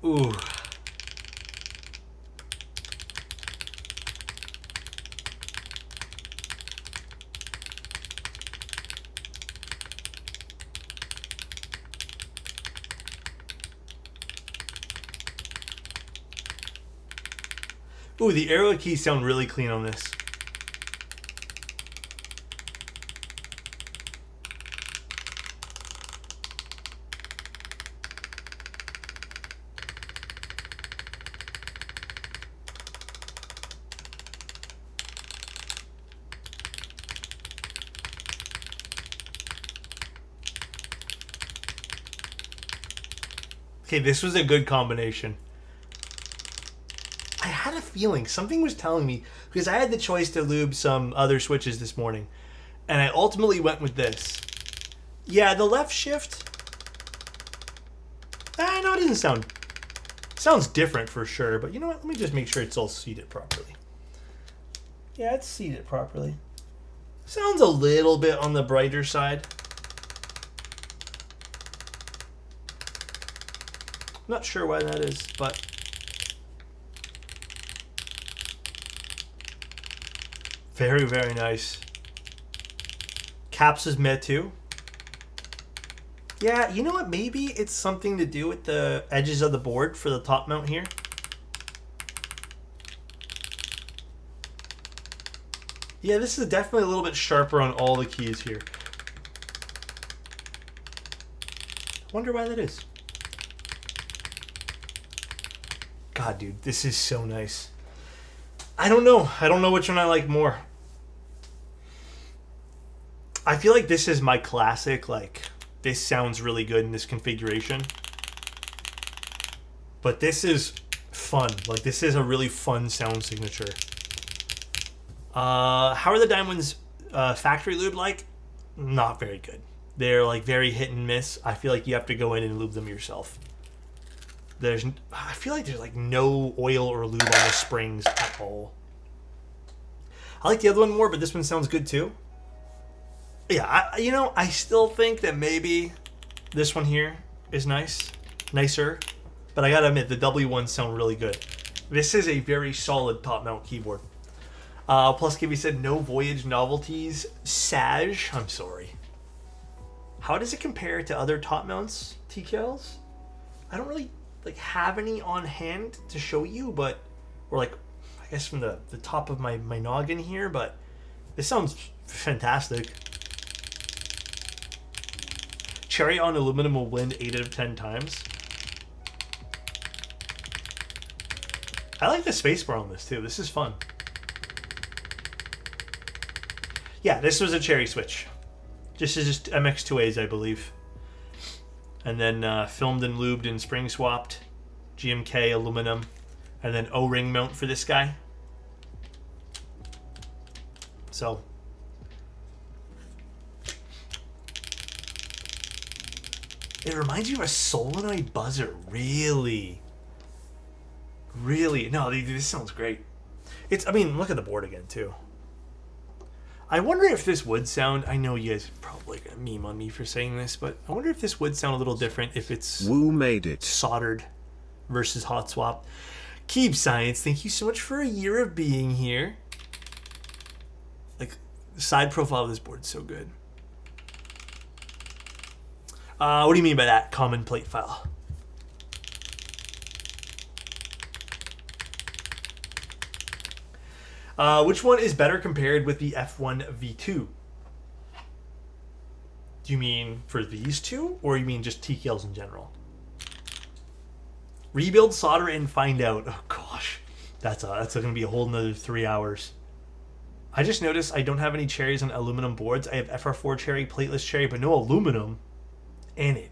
Ooh. Ooh, the arrow keys sound really clean on this. Okay, this was a good combination. I had a feeling something was telling me, because I had the choice to lube some other switches this morning, and I ultimately went with this. Yeah, the left shift. No, it doesn't sound. Sounds different for sure, but you know what? Let me just make sure it's all seated properly. Yeah, it's seated properly. Sounds a little bit on the brighter side. Not sure why that is, but very, very nice. Caps is met too. Yeah, you know what? Maybe it's something to do with the edges of the board for the top mount here. Yeah, this is definitely a little bit sharper on all the keys here. Wonder why that is. God, dude, this is so nice. I don't know. I don't know which one I like more. I feel like this is my classic, like, this sounds really good in this configuration. But this is fun. Like, this is a really fun sound signature. How are the Diamonds factory lube like? Not very good. They're like very hit and miss. I feel like you have to go in and lube them yourself. I feel like there's like no oil or lube on the springs at all. I like the other one more, but this one sounds good too. Yeah, I still think that maybe this one here is nicer. But I gotta admit, the W ones sound really good. This is a very solid top mount keyboard. Plus, Gibby said no Voyage novelties. Sage, I'm sorry. How does it compare to other top mounts TKLs? I don't really like have any on hand to show you, but or like I guess from the top of my noggin here, but this sounds fantastic. Cherry on aluminum will win 8 out of 10 times. I like the spacebar on this too. This is fun. Yeah, this was a cherry switch. This is just MX2As, I believe. And then filmed and lubed and spring swapped. GMK aluminum. And then O-ring mount for this guy. So. It reminds you of a solenoid buzzer. Really? Really? No, this sounds great. Look at the board again, too. I wonder if this would sound... I know you guys are probably going to meme on me for saying this, but I wonder if this would sound a little different if it's... Woo made it. Soldered versus hot swap. Keep Science, thank you so much for a year of being here. Like, the side profile of this board is so good. What do you mean by that? Common plate file. Which one is better compared with the F1 V2? Do you mean for these two, or you mean just TKLs in general? Rebuild, solder, and find out. Oh gosh, that's going to be a whole nother 3 hours. I just noticed I don't have any cherries on aluminum boards. I have FR4 cherry, plateless cherry, but no aluminum in it.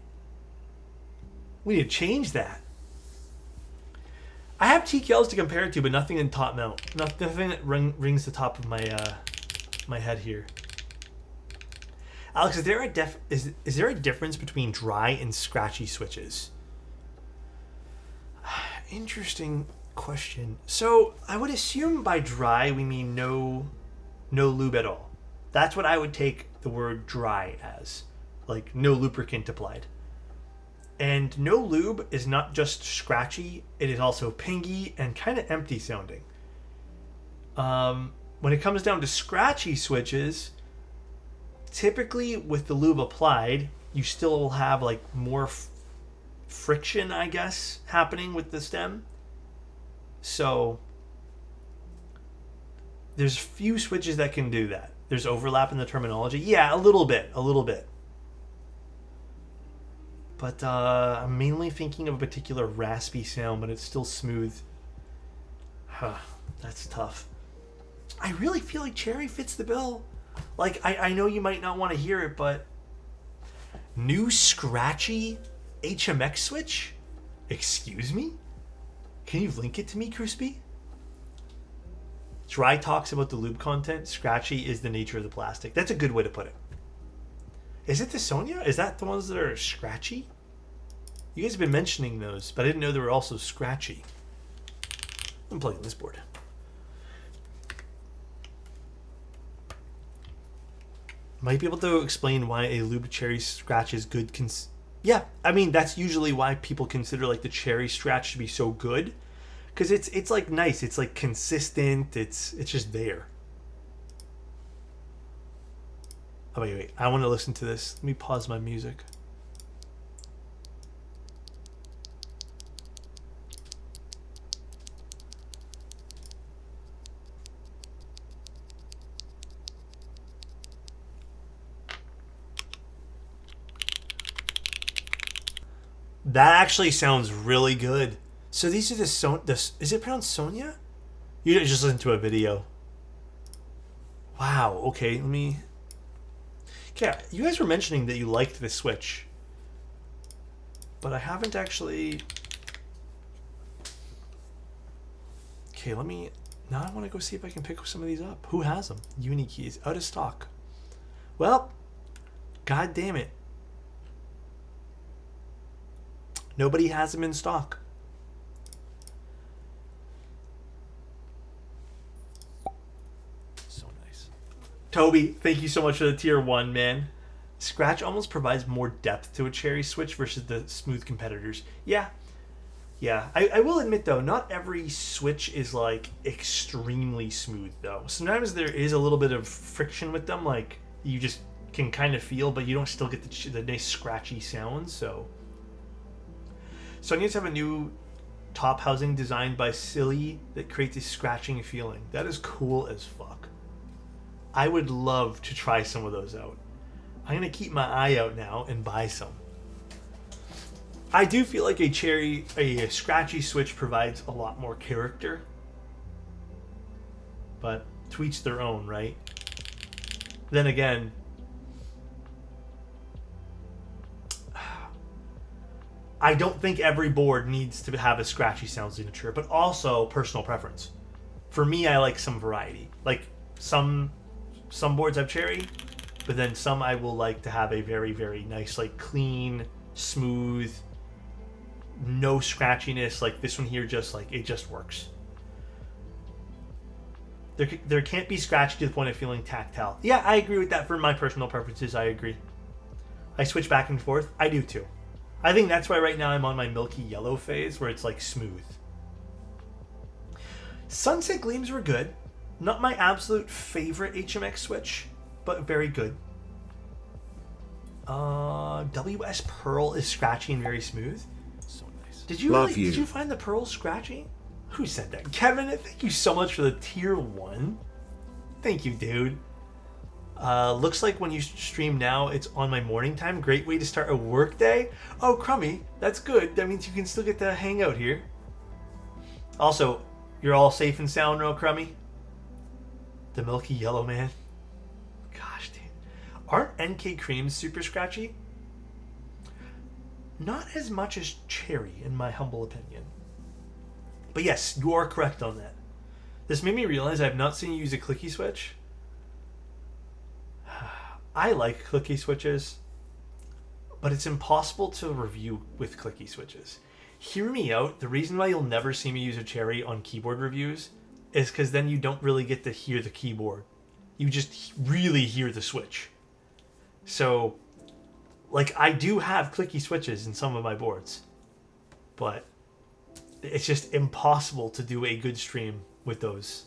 We need to change that. I have TKLs to compare it to, but nothing in top mount. Nothing that rings the top of my head here. Alex, is there a difference between dry and scratchy switches? Interesting question. So I would assume by dry we mean no lube at all. That's what I would take the word dry as, like no lubricant applied. And no lube is not just scratchy, it is also pingy and kind of empty sounding. When it comes down to scratchy switches, typically with the lube applied, you still will have like more friction, I guess, happening with the stem. So there's few switches that can do that. There's overlap in the terminology. Yeah, a little bit. But I'm mainly thinking of a particular raspy sound, but it's still smooth. That's tough. I really feel like cherry fits the bill. Like, I know you might not want to hear it, but new scratchy HMX switch? Excuse me? Can you link it to me, Crispy? Dry talks about the lube content. Scratchy is the nature of the plastic. That's a good way to put it. Is it the Sonya? Is that the ones that are scratchy? You guys have been mentioning those, but I didn't know they were also scratchy. I'm plugging this board. Might be able to explain why a lube cherry scratch is good. Yeah, I mean, that's usually why people consider like the cherry scratch to be so good. Because it's like nice. It's like consistent. It's just there. Oh, wait. I want to listen to this. Let me pause my music. That actually sounds really good. So these are is it pronounced Sonia? You just listened to a video. Wow, okay, let me... Okay, you guys were mentioning that you liked the Switch. But I haven't actually... Okay, let me... Now I want to go see if I can pick some of these up. Who has them? Unikeys. Out of stock. Well, god damn it. Nobody has them in stock. So nice. Toby, thank you so much for the tier 1, man. Scratch almost provides more depth to a Cherry Switch versus the smooth competitors. Yeah. Yeah. I will admit, though, not every Switch is, like, extremely smooth, though. Sometimes there is a little bit of friction with them, like, you just can kind of feel, but you don't still get the nice scratchy sounds, so... Sony's have a new top housing designed by Silly that creates a scratching feeling. That is cool as fuck. I would love to try some of those out. I'm going to keep my eye out now and buy some. I do feel like a scratchy Switch provides a lot more character. But to each their own, right? Then again, I don't think every board needs to have a scratchy sound signature, but also personal preference. For me, I like some variety. Like some boards have cherry, but then some I will like to have a very, very nice, like clean, smooth, no scratchiness. Like this one here, just like it just works. There can't be scratchy to the point of feeling tactile. Yeah, I agree with that. For my personal preferences, I agree. I switch back and forth. I do too. I think that's why right now I'm on my milky yellow phase where it's like smooth. Sunset Gleams were good. Not my absolute favorite HMX Switch, but very good. WS Pearl is scratchy and very smooth. So nice. Did you find the Pearl scratchy? Who said that? Kevin, thank you so much for the tier 1. Thank you, dude. Looks like when you stream now, it's on my morning time. Great way to start a work day. Oh, Crummy, that's good. That means you can still get to hang out here. Also, you're all safe and sound, no, Crummy? The milky yellow man. Gosh, dude. Aren't NK creams super scratchy? Not as much as cherry, in my humble opinion. But yes, you are correct on that. This made me realize I have not seen you use a clicky switch. I like clicky switches, but it's impossible to review with clicky switches. Hear me out. The reason why you'll never see me use a cherry on keyboard reviews is because then you don't really get to hear the keyboard. You just really hear the switch. So, like, I do have clicky switches in some of my boards, but it's just impossible to do a good stream with those.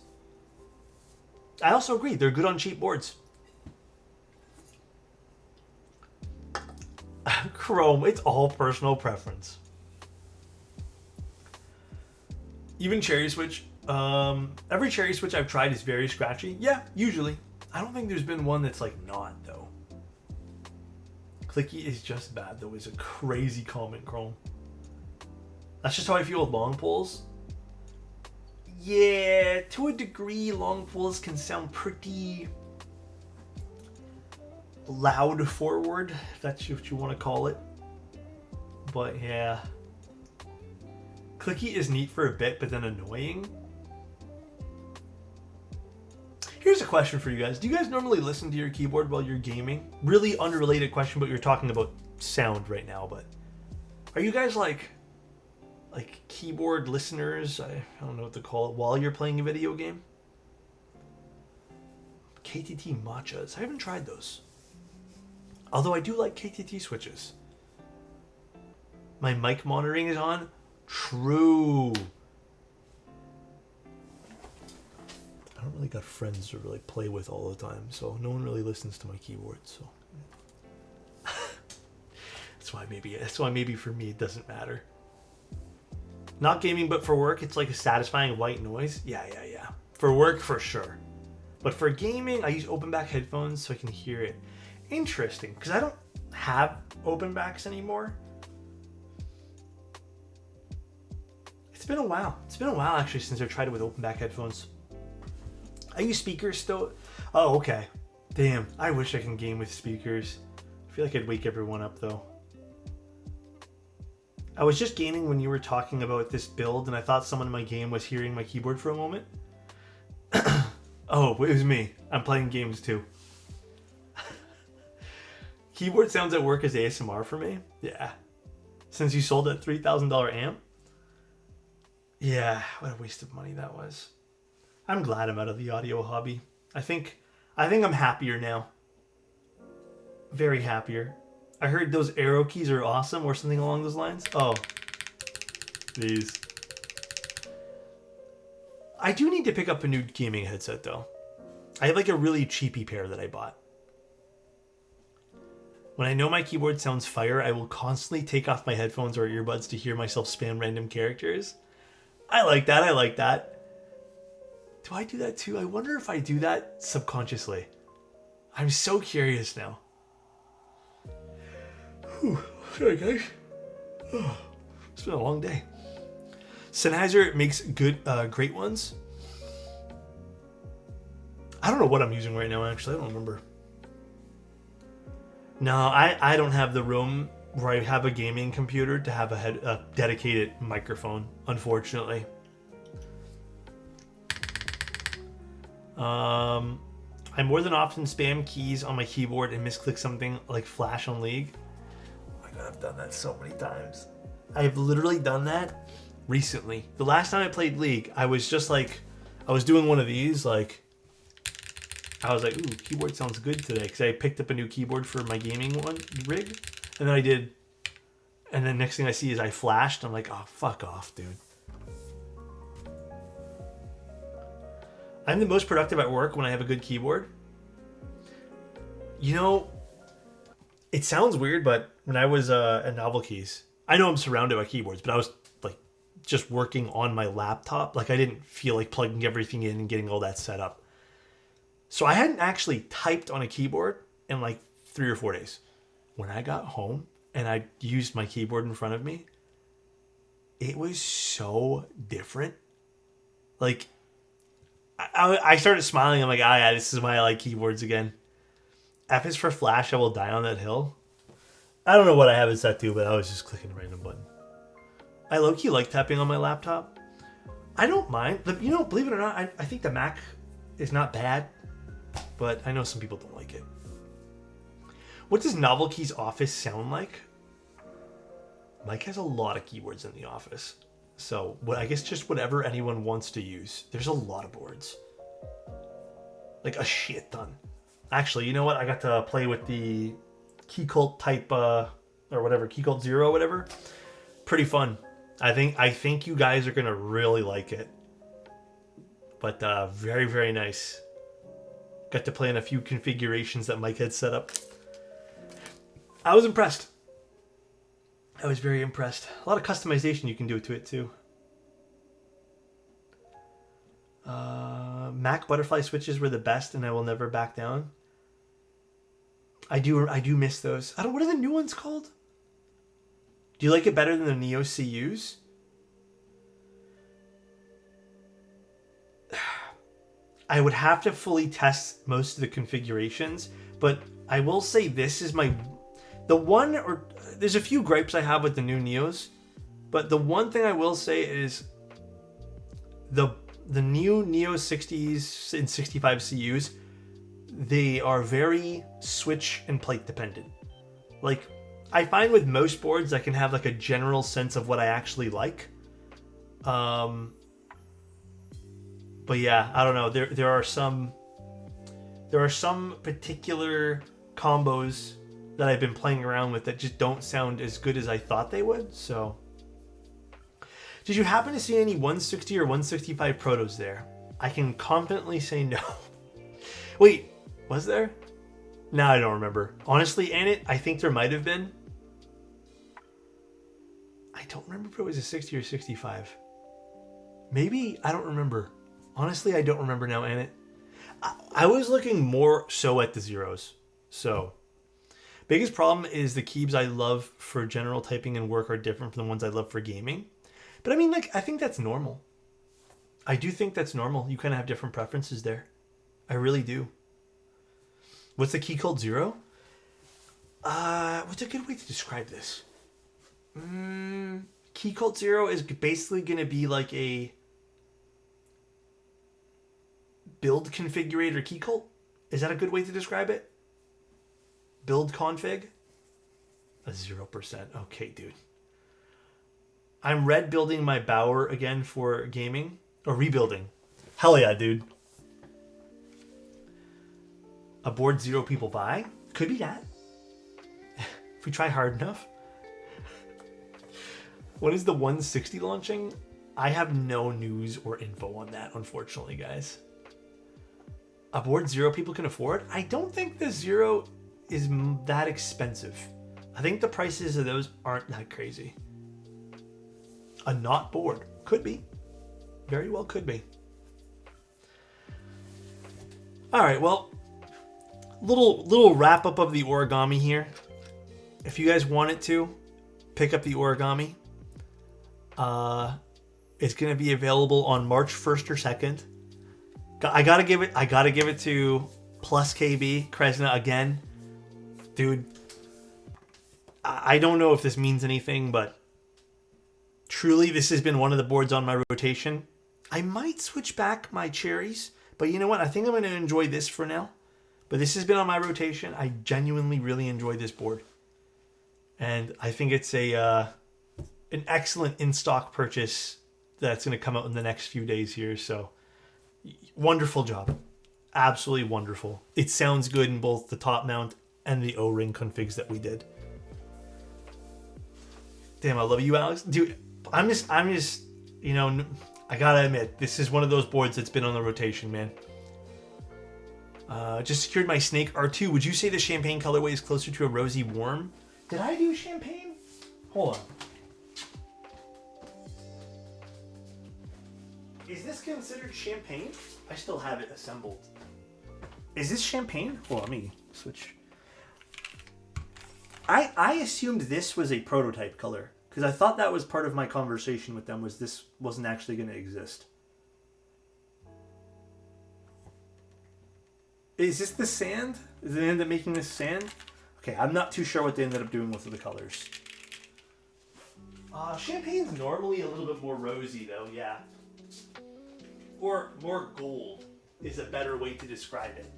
I also agree, they're good on cheap boards. Chrome, it's all personal preference. Even Cherry Switch, every Cherry Switch I've tried is very scratchy. Yeah, usually. I don't think there's been one that's like not, though. Clicky is just bad, though, is a crazy comment, Chrome. That's just how I feel with long pulls. Yeah, to a degree, long pulls can sound pretty loud forward, if that's what you want to call it. But yeah. Clicky is neat for a bit, but then annoying. Here's a question for you guys. Do you guys normally listen to your keyboard while you're gaming? Really unrelated question, but you're talking about sound right now, but are you guys like keyboard listeners? I don't know what to call it, while you're playing a video game? KTT matchas. I haven't tried those. Although I do like KTT switches. My mic monitoring is on. True. I don't really got friends to really play with all the time, so no one really listens to my keyboard. So that's why maybe for me it doesn't matter. Not gaming, but for work, it's like a satisfying white noise. Yeah. For work, for sure. But for gaming, I use open back headphones so I can hear it. Interesting, because I don't have open backs anymore. It's been a while. It's been a while, actually, since I tried it with open back headphones. I use speakers still. Oh, okay. Damn, I wish I can game with speakers. I feel like I'd wake everyone up, though. I was just gaming when you were talking about this build, and I thought someone in my game was hearing my keyboard for a moment. Oh, it was me. I'm playing games, too. Keyboard sounds at work as ASMR for me? Yeah. Since you sold that $3,000 amp? Yeah, what a waste of money that was. I'm glad I'm out of the audio hobby. I think I'm happier now. Very happier. I heard those arrow keys are awesome or something along those lines. Oh. These. I do need to pick up a new gaming headset though. I have like a really cheapy pair that I bought. When I know my keyboard sounds fire, I will constantly take off my headphones or earbuds to hear myself spam random characters. I like that. I like that. Do I do that too? I wonder if I do that subconsciously. I'm so curious now. Whew. Sorry, guys. Oh, it's been a long day. Sennheiser makes great ones. I don't know what I'm using right now, actually. I don't remember. No, I don't have the room where I have a gaming computer to have a dedicated microphone, unfortunately. I more than often spam keys on my keyboard and misclick something like Flash on League. Oh my god, I've done that so many times. I've literally done that recently. The last time I played League, I was just like, I was doing one of these, like, I was like, ooh, keyboard sounds good today, because I picked up a new keyboard for my gaming rig, and then I did, and then next thing I see is I flashed. I'm like, oh, fuck off, dude. I'm the most productive at work when I have a good keyboard. You know, it sounds weird, but when I was at Novel Keys, I know I'm surrounded by keyboards, but I was like just working on my laptop. Like I didn't feel like plugging everything in and getting all that set up. So I hadn't actually typed on a keyboard in like 3 or 4 days. When I got home and I used my keyboard in front of me, it was so different. Like, I started smiling. I'm like, ah, yeah, this is why I like keyboards again. F is for Flash, I will die on that hill. I don't know what I have it set to, but I was just clicking a random button. I low-key like tapping on my laptop. I don't mind. You know, believe it or not, I think the Mac is not bad, but I know some people don't like it. What does Novel Key's office sound like? Mike has a lot of keyboards in the office. So, I guess just whatever anyone wants to use. There's a lot of boards. Like a shit ton. Actually, you know what? I got to play with the Keycult type, or whatever, Keycult Zero, whatever. Pretty fun. I think you guys are going to really like it. But very, very nice. Got to play in a few configurations that Mike had set up. I was impressed. I was very impressed. A lot of customization you can do to it too. Mac butterfly switches were the best, and I will never back down. I do miss those. What are the new ones called? Do you like it better than the Neo CUs? I would have to fully test most of the configurations, but I will say this is there's a few gripes I have with the new Neos, but the one thing I will say is the new Neo 60s and 65 CUs, they are very switch and plate dependent. Like, I find with most boards I can have like a general sense of what I actually like. But yeah, I don't know. There are some particular combos that I've been playing around with that just don't sound as good as I thought they would. So, did you happen to see any 160 or 165 protos there? I can confidently say no. Wait, was there? No, I don't remember. Honestly, I think there might have been. I don't remember if it was a 60 or 65. Maybe, I don't remember. Honestly, I don't remember now, Annette. I was looking more so at the zeros. So, biggest problem is the keys I love for general typing and work are different from the ones I love for gaming. But I mean, like, I think that's normal. I do think that's normal. You kind of have different preferences there. I really do. What's the key called Zero? What's a good way to describe this? Key cult Zero is basically going to be like a build configurator key cult. Is that a good way to describe it? Build config? A 0%. Okay, dude. I'm red building my Bower again for gaming. Or rebuilding. Hell yeah, dude. A board 0 people buy? Could be that. If we try hard enough. When is the 160 launching? I have no news or info on that, unfortunately, guys. A board 0 people can afford? I don't think the 0 is that expensive. I think the prices of those aren't that crazy. A not board. Could be. Very well could be. Alright, well, little wrap up of the origami here. If you guys wanted to, pick up the origami. It's gonna be available on March 1st or 2nd. I gotta give it to Plus KB Kresna again. Dude, I don't know if this means anything, but truly this has been one of the boards on my rotation. I might switch back my cherries, but you know what? I think I'm going to enjoy this for now. But this has been on my rotation. I genuinely really enjoy this board. And I think it's an excellent in-stock purchase that's going to come out in the next few days here. So, wonderful job. Absolutely wonderful. It sounds good in both the top mount and the O-ring configs that we did. Damn, I love you, Alex. Dude, I'm just, you know, I gotta admit, this is one of those boards that's been on the rotation, man. Just secured my Snake R2. Would you say the champagne colorway is closer to a rosy warm? Did I do champagne? Hold on. Is this considered champagne? I still have it assembled. Is this champagne? Hold on, let me switch. I assumed this was a prototype color. Because I thought that was part of my conversation with them, was this wasn't actually going to exist. Is this the sand? Did they end up making this sand? Okay, I'm not too sure what they ended up doing with the colors. Champagne's normally a little bit more rosy, though, yeah. Or more gold is a better way to describe it.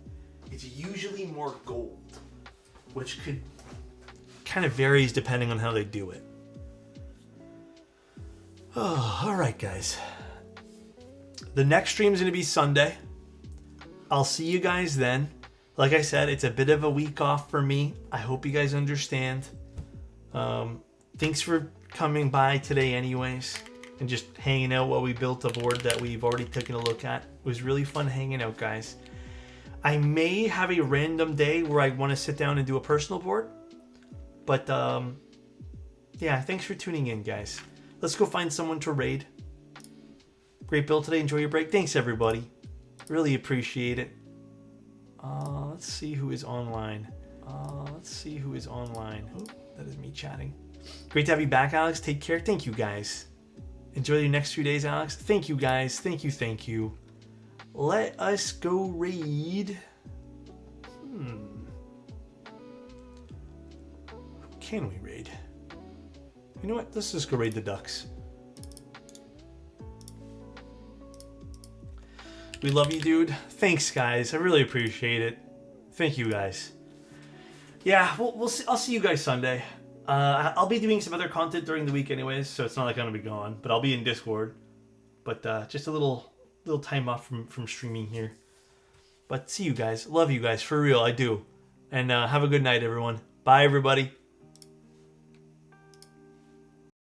It's usually more gold, which could kind of varies depending on how they do it. Oh, all right, guys. The next stream is going to be Sunday. I'll see you guys then. Like I said, it's a bit of a week off for me. I hope you guys understand. Thanks for coming by today anyways, and just hanging out while we built a board that we've already taken a look at. It was really fun hanging out, guys. I may have a random day where I want to sit down and do a personal board. But, yeah, thanks for tuning in, guys. Let's go find someone to raid. Great build today. Enjoy your break. Thanks, everybody. Really appreciate it. Let's see who is online. Oh, that is me chatting. Great to have you back, Alex. Take care. Thank you, guys. Enjoy your next few days, Alex. Thank you, guys. Thank you. Let us go raid. Who can we raid? You know what? Let's just go raid the Ducks. We love you, dude. Thanks, guys. I really appreciate it. Thank you, guys. Yeah, we'll see. I'll see you guys Sunday. I'll be doing some other content during the week anyways, so it's not like I'm gonna be gone. But I'll be in Discord. But just a little time off from streaming here. But see you guys. Love you guys. For real, I do. And have a good night, everyone. Bye, everybody.